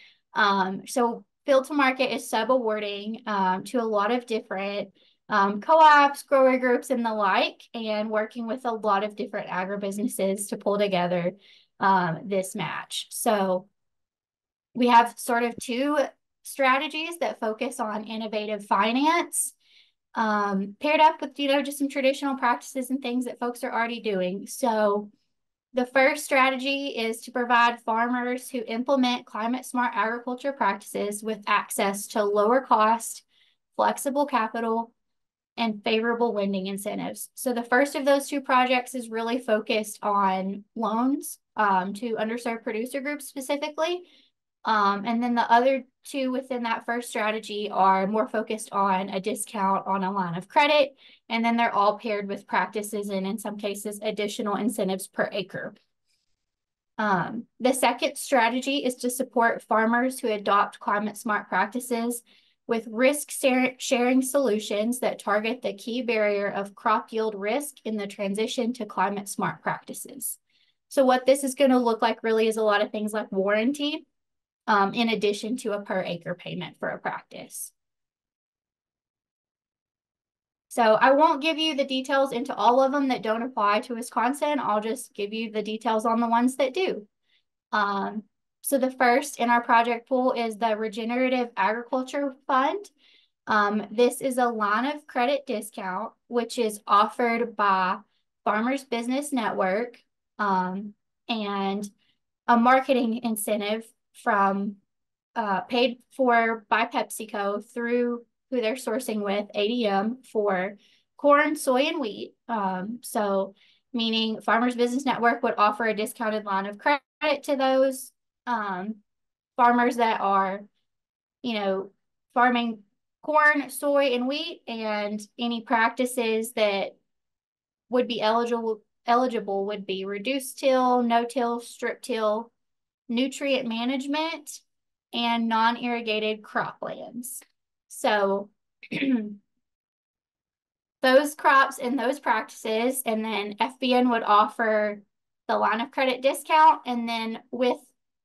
So Field to Market is sub-awarding to a lot of different co-ops, grower groups, and the like, and working with a lot of different agribusinesses to pull together this match. So we have sort of 2 strategies that focus on innovative finance, paired up with, you know, just some traditional practices and things that folks are already doing. So the first strategy is to provide farmers who implement climate smart agriculture practices with access to lower cost, flexible capital, and favorable lending incentives. So the first of those two projects is really focused on loans to underserved producer groups specifically. And then the other two within that first strategy are more focused on a discount on a line of credit. And then they're all paired with practices and in some cases additional incentives per acre. The second strategy is to support farmers who adopt climate smart practices with risk sharing solutions that target the key barrier of crop yield risk in the transition to climate smart practices. So what this is going to look like really is a lot of things like warranty, in addition to a per acre payment for a practice. So I won't give you the details into all of them that don't apply to Wisconsin. I'll just give you the details on the ones that do. So the first in our project pool is the Regenerative Agriculture Fund. This is a line of credit discount, which is offered by Farmers Business Network, and a marketing incentive from paid for by PepsiCo through who they're sourcing with, ADM, for corn, soy, and wheat. So meaning Farmers Business Network would offer a discounted line of credit to those farmers that are, farming corn, soy, and wheat, and any practices that would be eligible would be reduced till, no-till, strip-till, nutrient management, and non-irrigated croplands. So those crops and those practices, and then FBN would offer the line of credit discount, and then with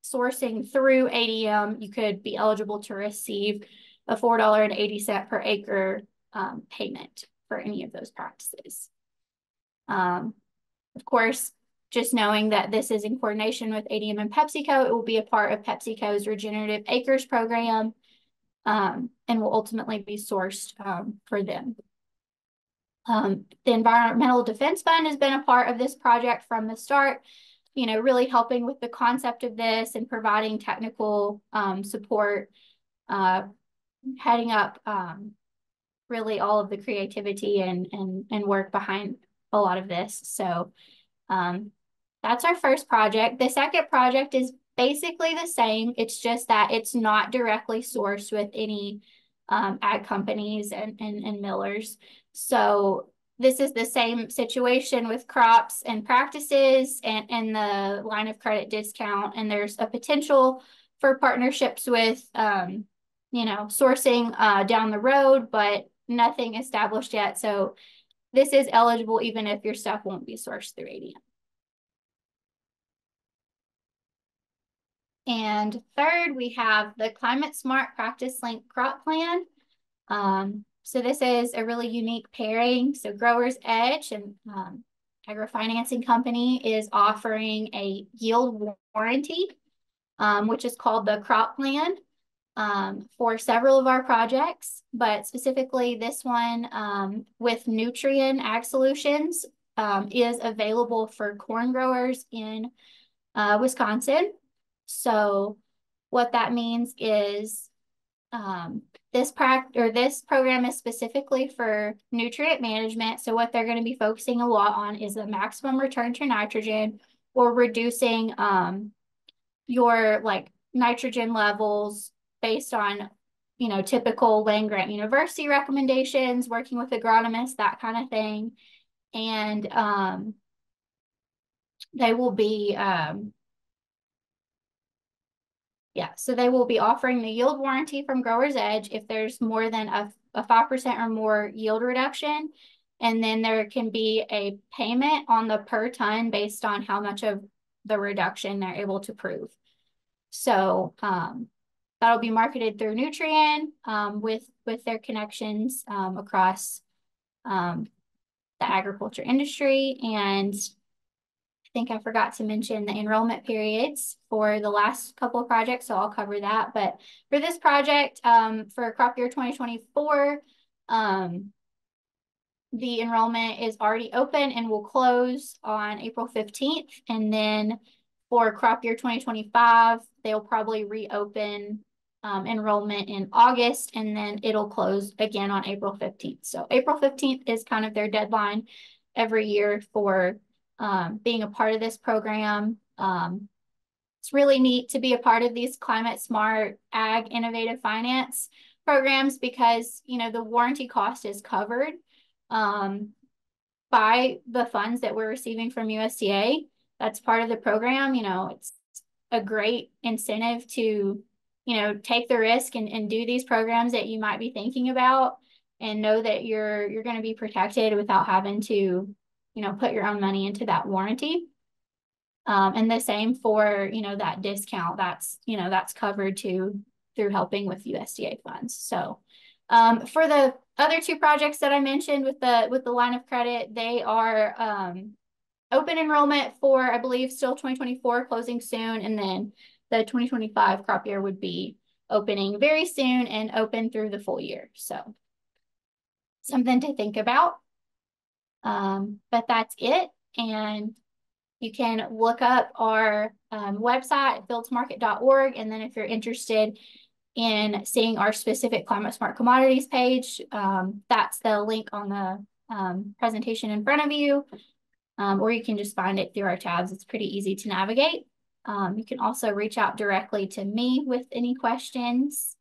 sourcing through ADM, you could be eligible to receive a $4.80 per acre payment for any of those practices. Of course, just knowing that this is in coordination with ADM and PepsiCo, it will be a part of PepsiCo's Regenerative Acres program, and will ultimately be sourced for them. The Environmental Defense Fund has been a part of this project from the start, really helping with the concept of this and providing technical support, heading up really all of the creativity and work behind a lot of this. So that's our first project. The second project is basically the same. It's just that it's not directly sourced with any ag companies and millers. So this is the same situation with crops and practices and the line of credit discount. And there's a potential for partnerships with, sourcing down the road, but nothing established yet. So this is eligible even if your stuff won't be sourced through ADM. And third, we have the Climate Smart Practice Link Crop Plan. So this is a really unique pairing. So Growers Edge and Agrofinancing Company is offering a yield warranty, which is called the Crop Plan, for several of our projects, but specifically this one with Nutrien Ag Solutions is available for corn growers in Wisconsin. So what that means is this program is specifically for nutrient management. So what they're going to be focusing a lot on is the maximum return to nitrogen, or reducing your nitrogen levels based on typical land grant university recommendations, working with agronomists, that kind of thing. And they will be so they will be offering the yield warranty from Growers Edge if there's more than a 5% or more yield reduction. And then there can be a payment on the per ton based on how much of the reduction they're able to prove. So that'll be marketed through Nutrien with their connections across the agriculture industry. And I think I forgot to mention the enrollment periods for the last couple of projects, so I'll cover that. But for this project, for crop year 2024, the enrollment is already open and will close on April 15th. And then for crop year 2025, they'll probably reopen enrollment in August, and then it'll close again on April 15th. So April 15th is kind of their deadline every year for being a part of this program. It's really neat to be a part of these climate smart ag innovative finance programs because, you know, the warranty cost is covered by the funds that we're receiving from USDA. That's part of the program. You know, it's a great incentive to, you know, take the risk and do these programs that you might be thinking about and know that you're going to be protected without having to, you know, put your own money into that warranty. And the same for, you know, that discount that's, you know, that's covered too through helping with USDA funds. So for the other two projects that I mentioned with the line of credit, they are open enrollment for, I believe, still 2024, closing soon. And then the 2025 crop year would be opening very soon and open through the full year. So something to think about. But that's it. And you can look up our website, fieldtomarket.org. And then if you're interested in seeing our specific Climate Smart Commodities page, that's the link on the presentation in front of you. Or you can just find it through our tabs. It's pretty easy to navigate. You can also reach out directly to me with any questions.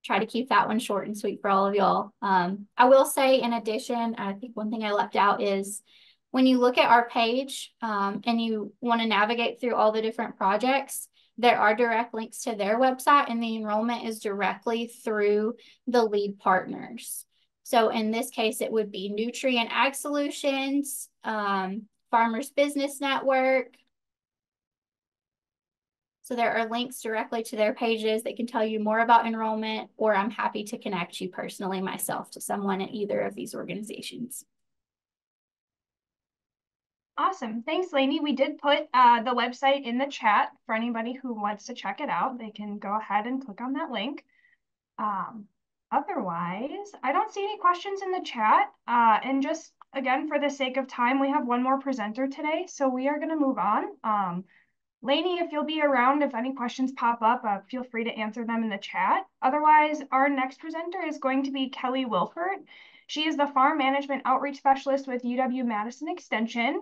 Try to keep that one short and sweet for all of y'all. I will say, in addition, I think one thing I left out is when you look at our page and you want to navigate through all the different projects, there are direct links to their website, and the enrollment is directly through the lead partners. So in this case, it would be Nutrient Ag Solutions, Farmers Business Network. So there are links directly to their pages that can tell you more about enrollment, or I'm happy to connect you personally myself to someone at either of these organizations. Awesome. Thanks, Lainey. We did put the website in the chat for anybody who wants to check it out. They can go ahead and click on that link. Otherwise, I don't see any questions in the chat. And just, again, for the sake of time, we have one more presenter today. So we are going to move on. Lainey, if you'll be around, if any questions pop up, feel free to answer them in the chat. Otherwise, our next presenter is going to be Kelly Wilford. She is the Farm Management Outreach Specialist with UW-Madison Extension.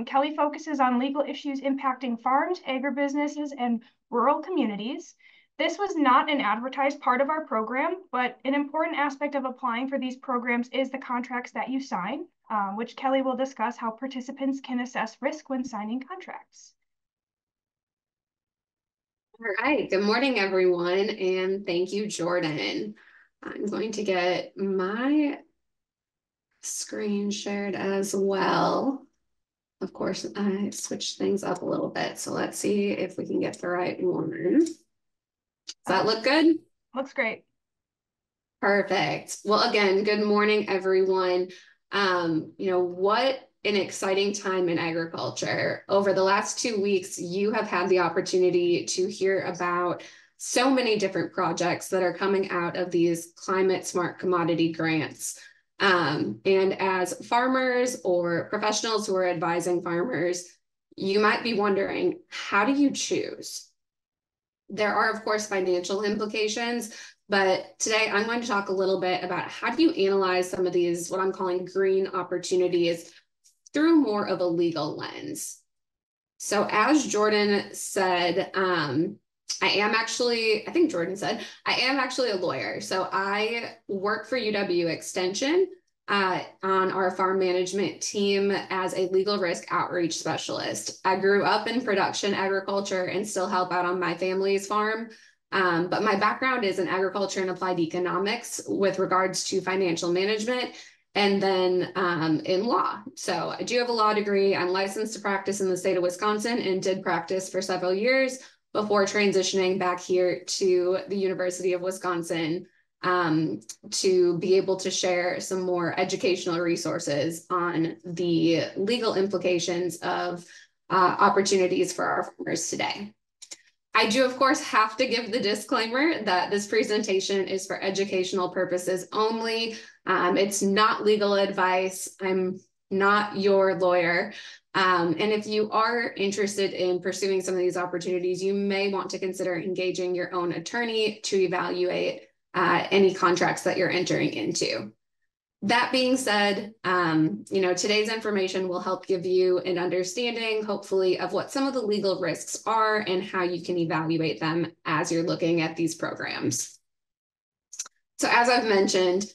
Kelly focuses on legal issues impacting farms, agribusinesses, and rural communities. This was not an advertised part of our program, but an important aspect of applying for these programs is the contracts that you sign, which Kelly will discuss how participants can assess risk when signing contracts. All right, good morning, everyone, and thank you, Jordan. I'm going to get my screen shared as well. Of course, I switched things up a little bit, so let's see if we can get the right one. Does that look good? Looks great. Perfect. Well, again, good morning, everyone. What an exciting time in agriculture. Over the last 2 weeks, you have had the opportunity to hear about so many different projects that are coming out of these climate smart commodity grants. And as farmers or professionals who are advising farmers, you might be wondering, how do you choose? There are, of course, financial implications, but today I'm going to talk a little bit about how do you analyze some of these, what I'm calling green opportunities, through more of a legal lens. So as Jordan said, I think Jordan said, I am actually a lawyer. So I work for UW Extension on our farm management team as a legal risk outreach specialist. I grew up in production agriculture and still help out on my family's farm. But my background is in agriculture and applied economics with regards to financial management, and then in law. So I do have a law degree. I'm licensed to practice in the state of Wisconsin and did practice for several years before transitioning back here to the University of Wisconsin to be able to share some more educational resources on the legal implications of opportunities for our farmers today. I do, of course, have to give the disclaimer that this presentation is for educational purposes only. It's not legal advice. I'm not your lawyer. And if you are interested in pursuing some of these opportunities, you may want to consider engaging your own attorney to evaluate any contracts that you're entering into. That being said, today's information will help give you an understanding, hopefully, of what some of the legal risks are and how you can evaluate them as you're looking at these programs. So as I've mentioned,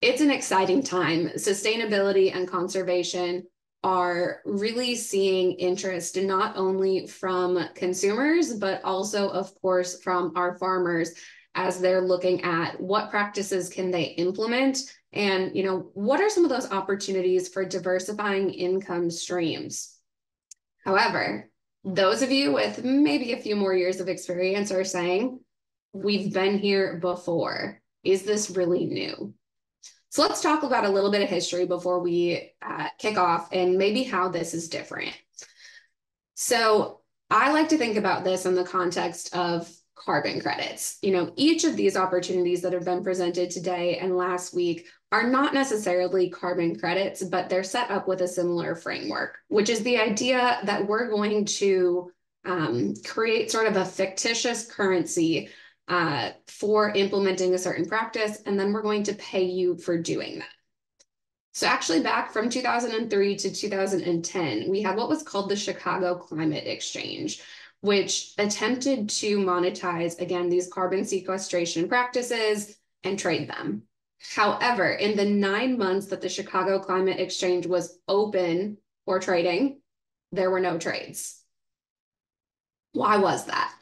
it's an exciting time. Sustainability and conservation are really seeing interest not only from consumers, but also, of course, from our farmers as they're looking at what practices can they implement and, what are some of those opportunities for diversifying income streams. However, those of you with maybe a few more years of experience are saying, we've been here before. Is this really new? So let's talk about a little bit of history before we kick off and maybe how this is different. So I like to think about this in the context of carbon credits. Each of these opportunities that have been presented today and last week are not necessarily carbon credits, but they're set up with a similar framework, which is the idea that we're going to create sort of a fictitious currency for implementing a certain practice, and then we're going to pay you for doing that. So actually back from 2003 to 2010, we had what was called the Chicago Climate Exchange, which attempted to monetize, again, these carbon sequestration practices and trade them. However, in the 9 months that the Chicago Climate Exchange was open for trading, there were no trades. Why was that?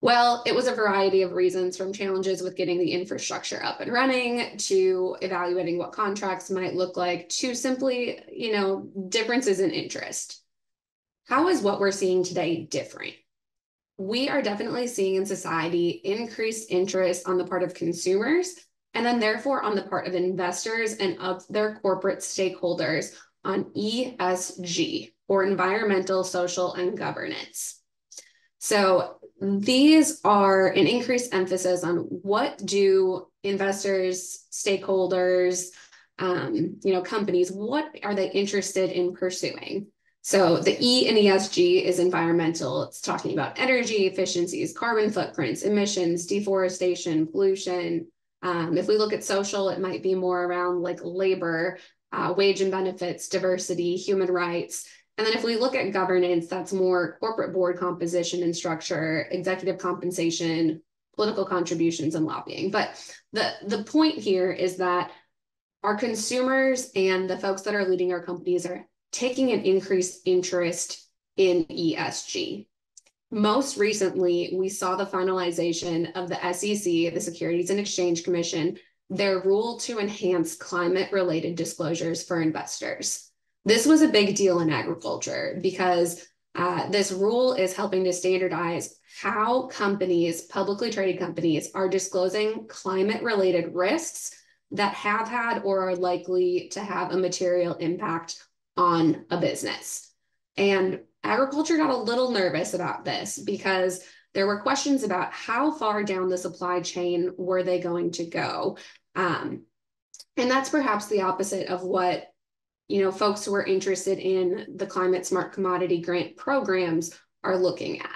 Well, it was a variety of reasons, from challenges with getting the infrastructure up and running, to evaluating what contracts might look like, to simply, differences in interest. How is what we're seeing today different? We are definitely seeing in society increased interest on the part of consumers, and then therefore on the part of investors and of their corporate stakeholders on ESG, or environmental, social, and governance. So these are an increased emphasis on what do investors, stakeholders, companies, what are they interested in pursuing? So the E in ESG is environmental. It's talking about energy efficiencies, carbon footprints, emissions, deforestation, pollution. If we look at social, it might be more around like labor, wage and benefits, diversity, human rights. And then if we look at governance, that's more corporate board composition and structure, executive compensation, political contributions, and lobbying. But the point here is that our consumers and the folks that are leading our companies are taking an increased interest in ESG. Most recently, we saw the finalization of the SEC, the Securities and Exchange Commission, their rule to enhance climate-related disclosures for investors. This was a big deal in agriculture because this rule is helping to standardize how companies, publicly traded companies, are disclosing climate-related risks that have had or are likely to have a material impact on a business. And agriculture got a little nervous about this because there were questions about how far down the supply chain were they going to go. And that's perhaps the opposite of what folks who are interested in the Climate Smart Commodity Grant programs are looking at.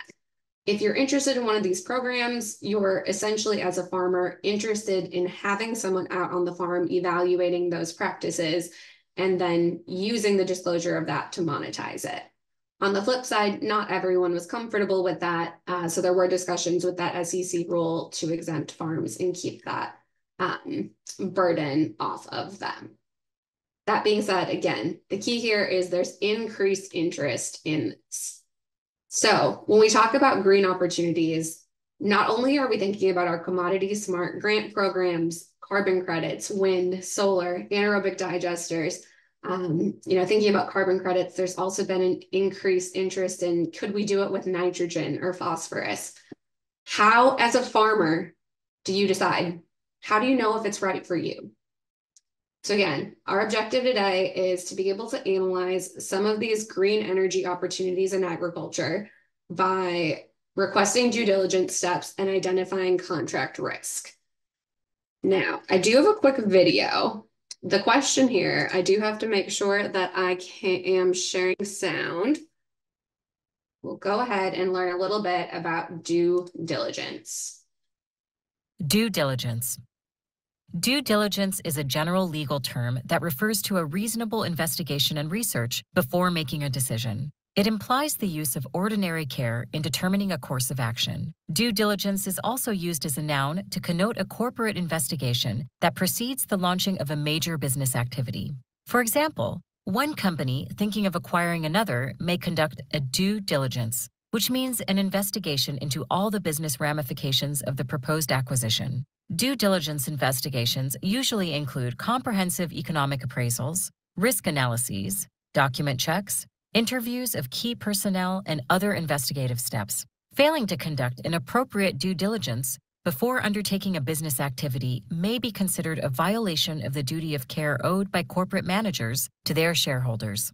If you're interested in one of these programs, you're essentially, as a farmer, interested in having someone out on the farm evaluating those practices and then using the disclosure of that to monetize it. On the flip side, not everyone was comfortable with that. So there were discussions with that SEC rule to exempt farms and keep that burden off of them. That being said, again, the key here is there's increased interest in this. So when we talk about green opportunities, not only are we thinking about our commodity smart grant programs, carbon credits, wind, solar, anaerobic digesters, thinking about carbon credits, there's also been an increased interest in, could we do it with nitrogen or phosphorus? How, as a farmer, do you decide? How do you know if it's right for you? So again, our objective today is to be able to analyze some of these green energy opportunities in agriculture by requesting due diligence steps and identifying contract risk. Now, I do have a quick video the question here, I do have to make sure that I am sharing sound. We'll go ahead and learn a little bit about due diligence. Due diligence. Due diligence is a general legal term that refers to a reasonable investigation and research before making a decision. It implies the use of ordinary care in determining a course of action. Due diligence is also used as a noun to connote a corporate investigation that precedes the launching of a major business activity. For example, one company thinking of acquiring another may conduct a due diligence, which means an investigation into all the business ramifications of the proposed acquisition. Due diligence investigations usually include comprehensive economic appraisals, risk analyses, document checks, interviews of key personnel, and other investigative steps. Failing to conduct an appropriate due diligence before undertaking a business activity may be considered a violation of the duty of care owed by corporate managers to their shareholders.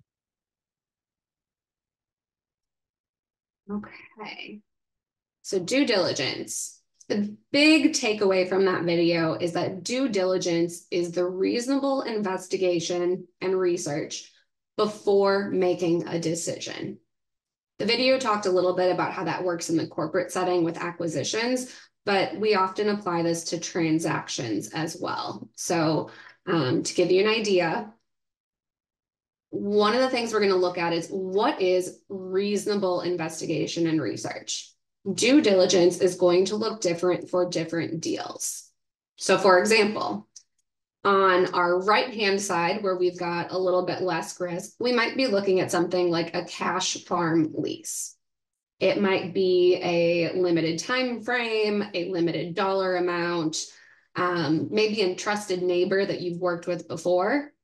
Okay, so due diligence. The big takeaway from that video is that due diligence is the reasonable investigation and research before making a decision. The video talked a little bit about how that works in the corporate setting with acquisitions, but we often apply this to transactions as well. So to give you an idea, one of the things we're going to look at is what is reasonable investigation and research. Due diligence is going to look different for different deals. So for example, on our right-hand side, where we've got a little bit less risk, we might be looking at something like a cash farm lease. It might be a limited time frame, a limited dollar amount, maybe a trusted neighbor that you've worked with before,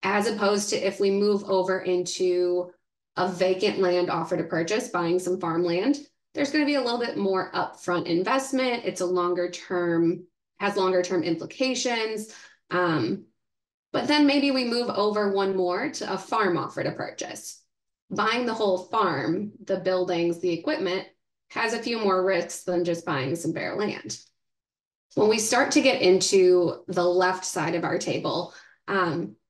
as opposed to if we move over into a vacant land offer to purchase, buying some farmland. There's going to be a little bit more upfront investment. It's a longer term, has longer term implications. But then maybe we move over one more to a farm offer to purchase. Buying the whole farm, the buildings, the equipment, has a few more risks than just buying some bare land. When we start to get into the left side of our table,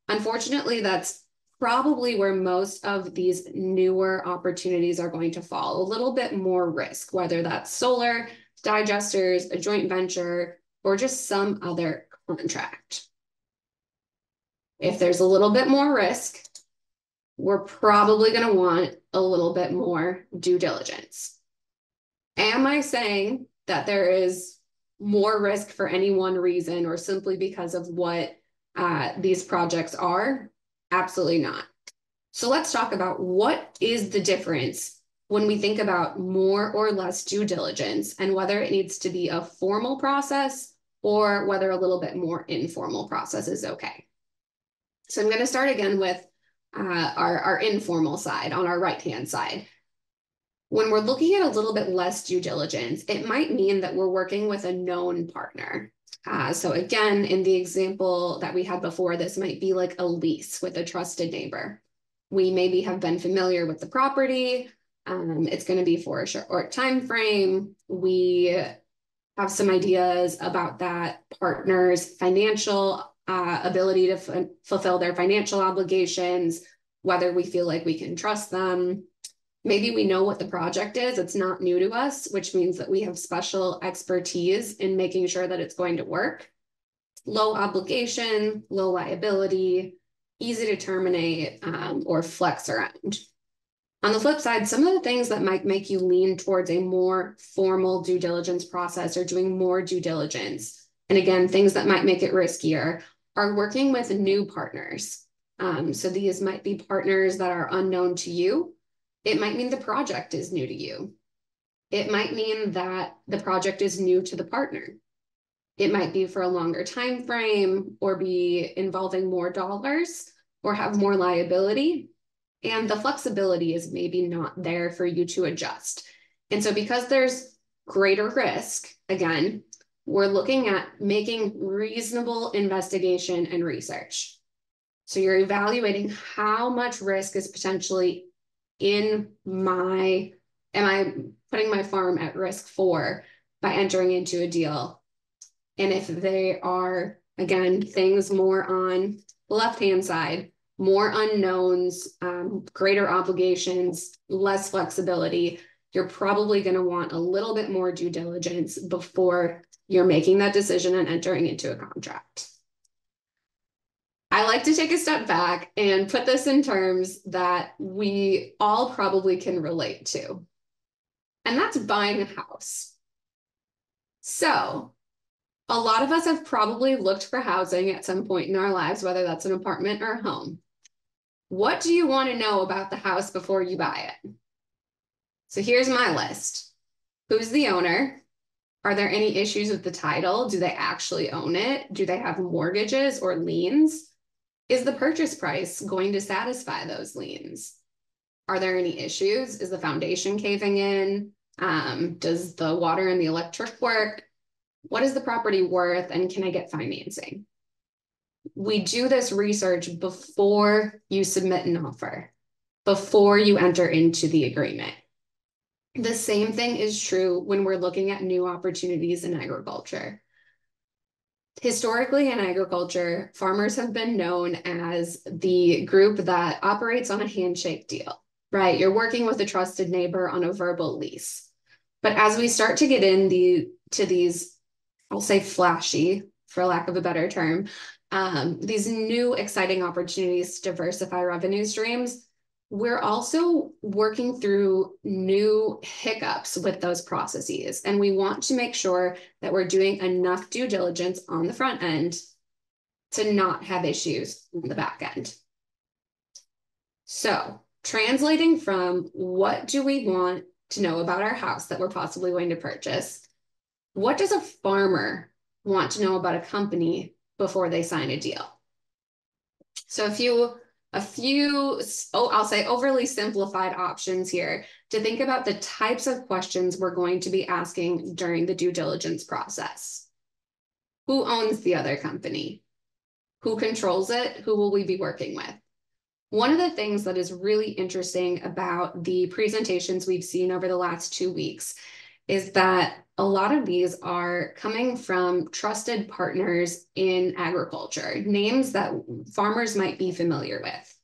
unfortunately, that's probably where most of these newer opportunities are going to fall. A little bit more risk, whether that's solar, digesters, a joint venture, or just some other contract. If there's a little bit more risk, we're probably going to want a little bit more due diligence. Am I saying that there is more risk for any one reason or simply because of what these projects are? Absolutely not. So let's talk about what is the difference when we think about more or less due diligence and whether it needs to be a formal process or whether a little bit more informal process is okay. So I'm going to start again with our informal side on our right-hand side. When we're looking at a little bit less due diligence, it might mean that we're working with a known partner. So again, in the example that we had before, this might be like a lease with a trusted neighbor. We maybe have been familiar with the property. It's going to be for a short time frame. We have some ideas about that partner's financial ability to fulfill their financial obligations, whether we feel like we can trust them. Maybe we know what the project is. It's not new to us, which means that we have special expertise in making sure that it's going to work. Low obligation, low liability, easy to terminate or flex around. On the flip side, some of the things that might make you lean towards a more formal due diligence process or doing more due diligence, and again, things that might make it riskier, are working with new partners. So these might be partners that are unknown to you. It might mean the project is new to you. It might mean that the project is new to the partner. It might be for a longer time frame or be involving more dollars or have more liability. And the flexibility is maybe not there for you to adjust. And so because there's greater risk, again, we're looking at making reasonable investigation and research. So you're evaluating how much risk is potentially am I putting my farm at risk for by entering into a deal? And if they are, again, things more on left-hand side, more unknowns, greater obligations, less flexibility. You're probably going to want a little bit more due diligence before you're making that decision and entering into a contract. I like to take a step back and put this in terms that we all probably can relate to, and that's buying a house. So a lot of us have probably looked for housing at some point in our lives, whether that's an apartment or a home. What do you want to know about the house before you buy it? So here's my list. Who's the owner? Are there any issues with the title? Do they actually own it? Do they have mortgages or liens? Is the purchase price going to satisfy those liens? Are there any issues? Is the foundation caving in? Does the water and the electric work? What is the property worth, and can I get financing? We do this research before you submit an offer, before you enter into the agreement. The same thing is true when we're looking at new opportunities in agriculture. Historically in agriculture, farmers have been known as the group that operates on a handshake deal, right? You're working with a trusted neighbor on a verbal lease. But as we start to get into these, I'll say flashy, for lack of a better term, these new exciting opportunities to diversify revenue streams, we're also working through new hiccups with those processes. And we want to make sure that we're doing enough due diligence on the front end to not have issues on the back end. So translating from what do we want to know about our house that we're possibly going to purchase, what does a farmer want to know about a company before they sign a deal? So a few, I'll say overly simplified options here to think about the types of questions we're going to be asking during the due diligence process. Who owns the other company? Who controls it? Who will we be working with? One of the things that is really interesting about the presentations we've seen over the last 2 weeks is that a lot of these are coming from trusted partners in agriculture, names that farmers might be familiar with.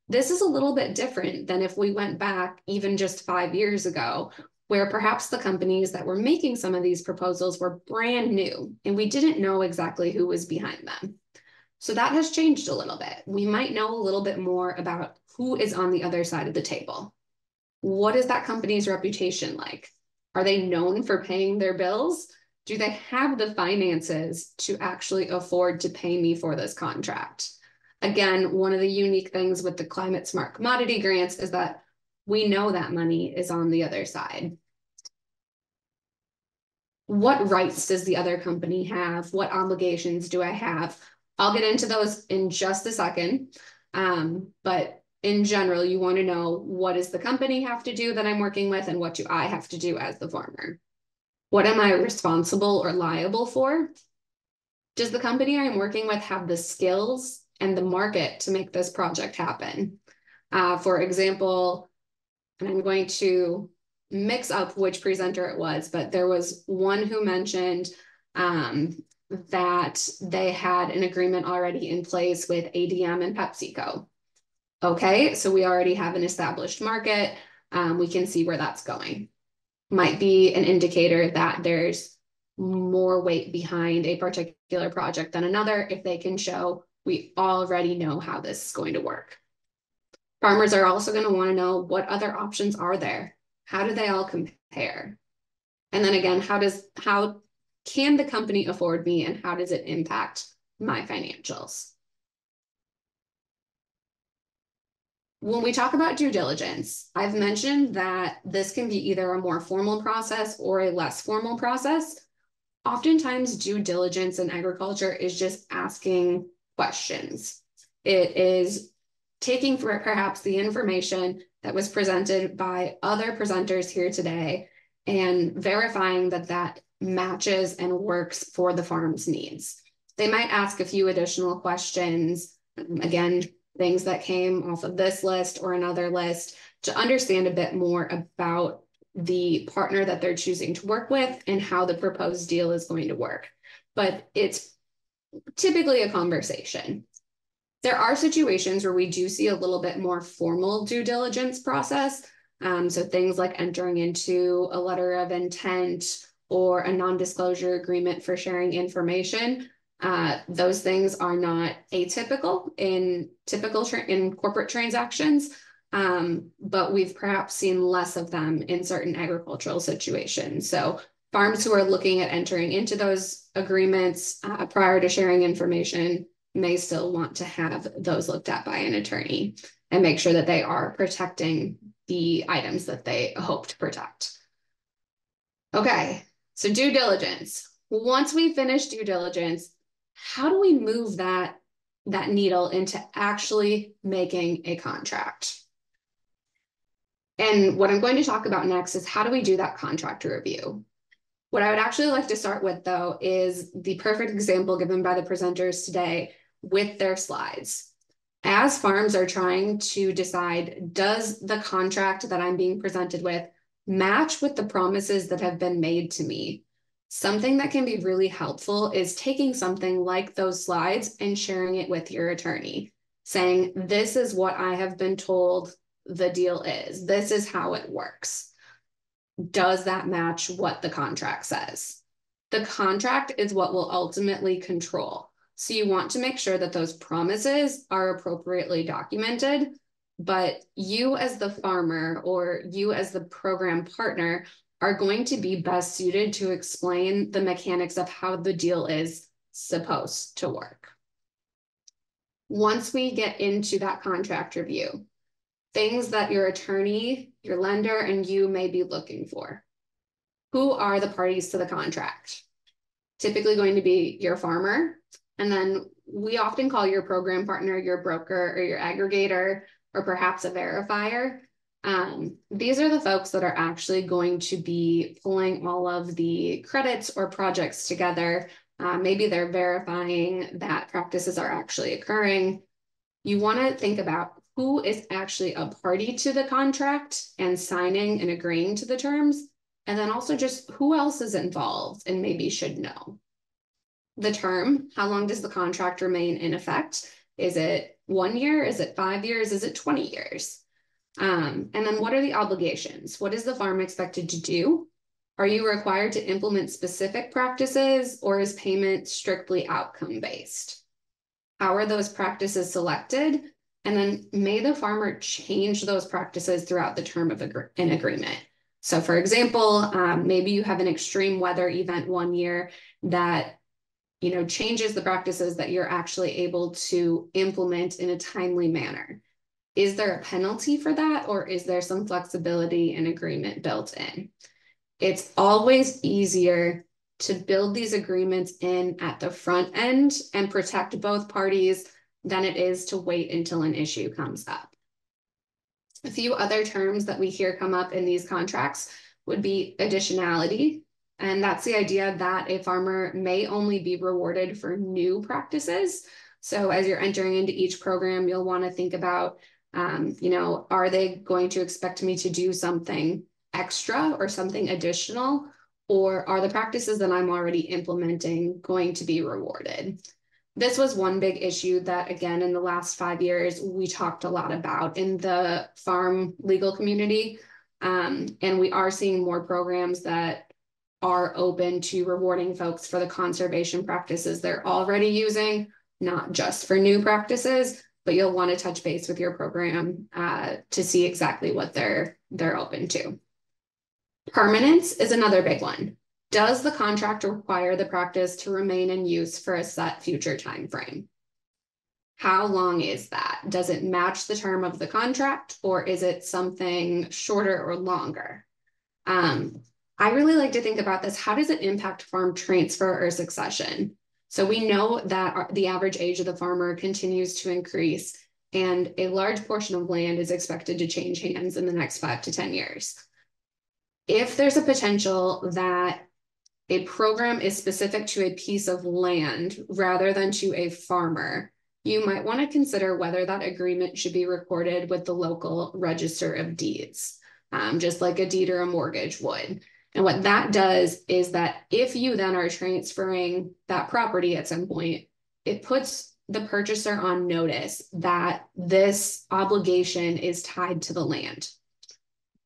This is a little bit different than if we went back even just 5 years ago, where perhaps the companies that were making some of these proposals were brand new and we didn't know exactly who was behind them. So that has changed a little bit. We might know a little bit more about who is on the other side of the table. What is that company's reputation like? Are they known for paying their bills? Do they have the finances to actually afford to pay me for this contract? Again, one of the unique things with the Climate Smart Commodity grants is that we know that money is on the other side. What rights does the other company have? What obligations do I have? I'll get into those in just a second. But in general, you want to know, what does the company have to do that I'm working with, and what do I have to do as the farmer? What am I responsible or liable for? Does the company I'm working with have the skills and the market to make this project happen? For example, and I'm going to mix up which presenter it was, but there was one who mentioned that they had an agreement already in place with ADM and PepsiCo. Okay, so we already have an established market. We can see where that's going. Might be an indicator that there's more weight behind a particular project than another if they can show we already know how this is going to work. Farmers are also going to want to know, what other options are there? How do they all compare? And then again, how can the company afford me, and how does it impact my financials? When we talk about due diligence, I've mentioned that this can be either a more formal process or a less formal process. Oftentimes, due diligence in agriculture is just asking questions. It is taking perhaps the information that was presented by other presenters here today and verifying that that matches and works for the farm's needs. They might ask a few additional questions, again, things that came off of this list or another list, to understand a bit more about the partner that they're choosing to work with and how the proposed deal is going to work. But it's typically a conversation. There are situations where we do see a little bit more formal due diligence process. So things like entering into a letter of intent or a non-disclosure agreement for sharing information. Those things are not atypical in corporate transactions, but we've perhaps seen less of them in certain agricultural situations. So farms who are looking at entering into those agreements prior to sharing information may still want to have those looked at by an attorney and make sure that they are protecting the items that they hope to protect. Okay, so due diligence. Once we finish due diligence, how do we move that needle into actually making a contract? And what I'm going to talk about next is how do we do that contract review? What I would actually like to start with, though, is the perfect example given by the presenters today with their slides. As farms are trying to decide, does the contract that I'm being presented with match with the promises that have been made to me? Something that can be really helpful is taking something like those slides and sharing it with your attorney, saying, this is what I have been told the deal is. This is how it works. Does that match what the contract says? The contract is what will ultimately control. So you want to make sure that those promises are appropriately documented, but you as the farmer or you as the program partner are going to be best suited to explain the mechanics of how the deal is supposed to work. Once we get into that contract review, things that your attorney, your lender, and you may be looking for. Who are the parties to the contract? Typically going to be your farmer, and then we often call your program partner your broker or your aggregator, or perhaps a verifier. These are the folks that are actually going to be pulling all of the credits or projects together. Maybe they're verifying that practices are actually occurring. You want to think about who is actually a party to the contract and signing and agreeing to the terms, and then also just who else is involved and maybe should know. The term, how long does the contract remain in effect? Is it 1 year? Is it 5 years? Is it 20 years? And then what are the obligations? What is the farm expected to do? Are you required to implement specific practices, or is payment strictly outcome-based? How are those practices selected? And then may the farmer change those practices throughout the term of an agreement? So for example, maybe you have an extreme weather event 1 year that changes the practices that you're actually able to implement in a timely manner. Is there a penalty for that, or is there some flexibility and agreement built in? It's always easier to build these agreements in at the front end and protect both parties than it is to wait until an issue comes up. A few other terms that we hear come up in these contracts would be additionality. And that's the idea that a farmer may only be rewarded for new practices. So as you're entering into each program, you'll want to think about, are they going to expect me to do something extra or something additional? Or are the practices that I'm already implementing going to be rewarded? This was one big issue that, again, in the last 5 years, we talked a lot about in the farm legal community. And we are seeing more programs that are open to rewarding folks for the conservation practices they're already using, not just for new practices, but you'll want to touch base with your program to see exactly what they're open to. Permanence is another big one. Does the contract require the practice to remain in use for a set future time frame? How long is that? Does it match the term of the contract, or is it something shorter or longer? I really like to think about this. How does it impact farm transfer or succession? So we know that the average age of the farmer continues to increase, and a large portion of land is expected to change hands in the next 5 to 10 years. If there's a potential that a program is specific to a piece of land rather than to a farmer, you might want to consider whether that agreement should be recorded with the local register of deeds, just like a deed or a mortgage would. And what that does is that if you then are transferring that property at some point, it puts the purchaser on notice that this obligation is tied to the land.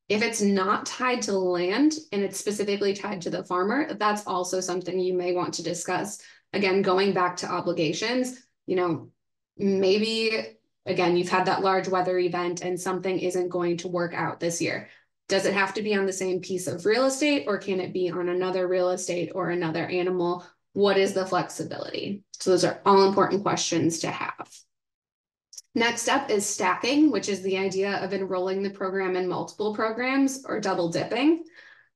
If it's not tied to the land and it's specifically tied to the farmer, that's also something you may want to discuss. Again, going back to obligations, you know, maybe, again, you've had that large weather event and something isn't going to work out this year. Does it have to be on the same piece of real estate, or can it be on another real estate or another animal? What is the flexibility? So those are all important questions to have. Next up is stacking, which is the idea of enrolling the program in multiple programs or double dipping.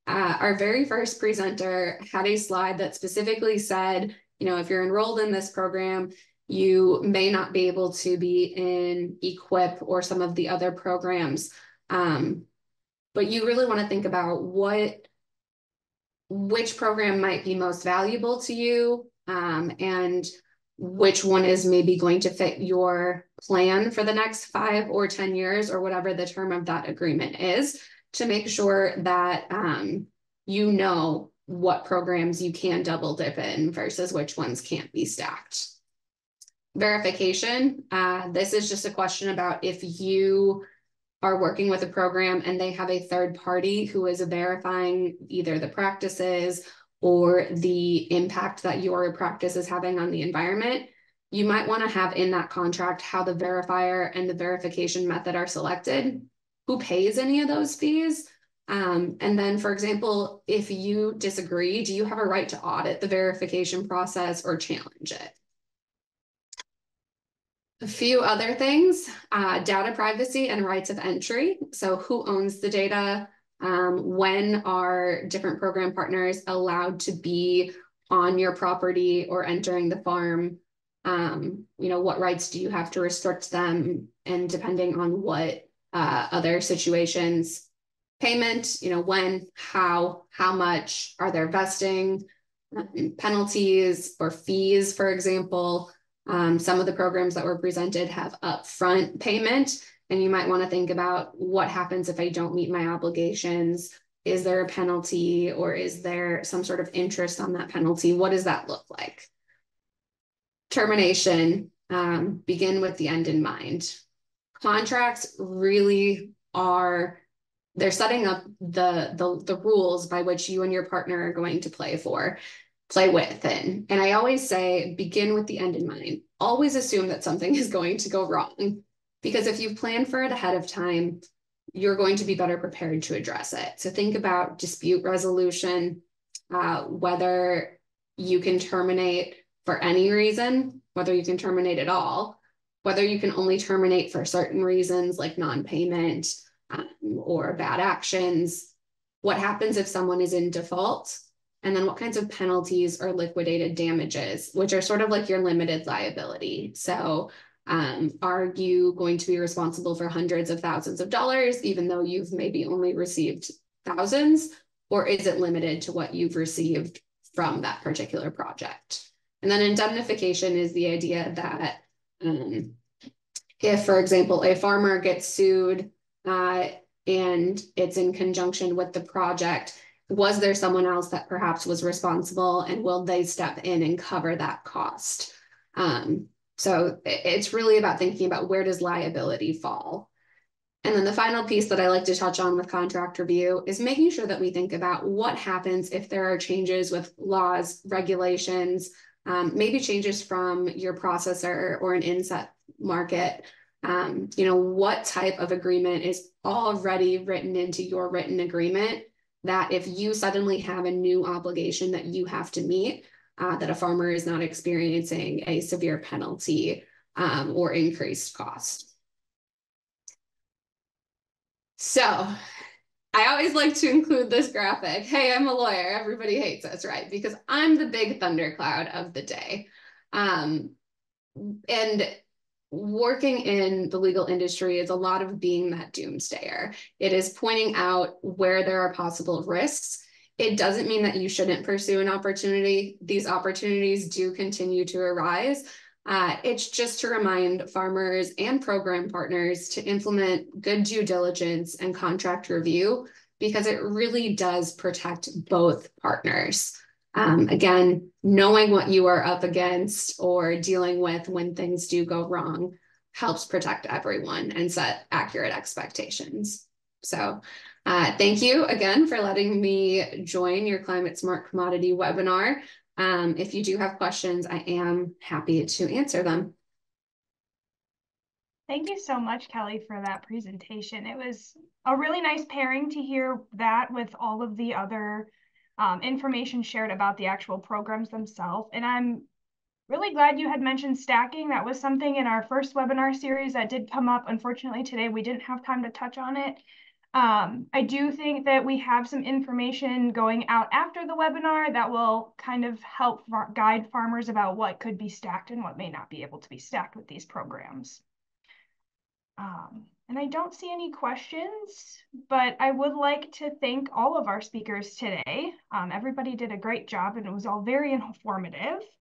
Our very first presenter had a slide that specifically said, you know, if you're enrolled in this program, you may not be able to be in EQIP or some of the other programs. But you really want to think about which program might be most valuable to you, and which one is maybe going to fit your plan for the next 5 or 10 years, or whatever the term of that agreement is, to make sure that you know what programs you can double dip in versus which ones can't be stacked. Verification. This is just a question about if you are working with a program and they have a third party who is verifying either the practices or the impact that your practice is having on the environment, you might want to have in that contract how the verifier and the verification method are selected, who pays any of those fees. And then, for example, if you disagree, do you have a right to audit the verification process or challenge it? A few other things, data privacy and rights of entry. So who owns the data? When are different program partners allowed to be on your property or entering the farm? You know, what rights do you have to restrict them? And depending on what other situations, payment, you know, when, how much, are there vesting penalties or fees, for example? Some of the programs that were presented have upfront payment, and you might want to think about what happens if I don't meet my obligations. Is there a penalty, or is there some sort of interest on that penalty? What does that look like? Termination, begin with the end in mind. Contracts really are, they're setting up the rules by which you and your partner are going to play with. And I always say, begin with the end in mind. Always assume that something is going to go wrong, because if you've planned for it ahead of time, you're going to be better prepared to address it. So think about dispute resolution, whether you can terminate for any reason, whether you can terminate at all, whether you can only terminate for certain reasons like non-payment or bad actions. What happens if someone is in default? And then what kinds of penalties or liquidated damages, which are sort of like your limited liability. So are you going to be responsible for hundreds of thousands of dollars, even though you've maybe only received thousands? Or is it limited to what you've received from that particular project? And then indemnification is the idea that if, for example, a farmer gets sued and it's in conjunction with the project, was there someone else that perhaps was responsible, and will they step in and cover that cost? So it's really about thinking about where does liability fall. And then the final piece that I like to touch on with contract review is making sure that we think about what happens if there are changes with laws, regulations, maybe changes from your processor or an inset market. You know, what type of agreement is already written into your written agreement that if you suddenly have a new obligation that you have to meet, that a farmer is not experiencing a severe penalty or increased cost. So I always like to include this graphic. Hey, I'm a lawyer. Everybody hates us, right? Because I'm the big thundercloud of the day. And working in the legal industry is a lot of being that doomsayer. It is pointing out where there are possible risks. It doesn't mean that you shouldn't pursue an opportunity. These opportunities do continue to arise. It's just to remind farmers and program partners to implement good due diligence and contract review, because it really does protect both partners. Again, knowing what you are up against or dealing with when things do go wrong helps protect everyone and set accurate expectations. So thank you again for letting me join your Climate Smart Commodity webinar. If you do have questions, I am happy to answer them. Thank you so much, Kelly, for that presentation. It was a really nice pairing to hear that with all of the other information shared about the actual programs themselves. And I'm really glad you had mentioned stacking. That was something in our first webinar series that did come up. Unfortunately, today we didn't have time to touch on it. I do think that we have some information going out after the webinar that will kind of help guide farmers about what could be stacked and what may not be able to be stacked with these programs. And I don't see any questions, but I would like to thank all of our speakers today. Everybody did a great job and it was all very informative.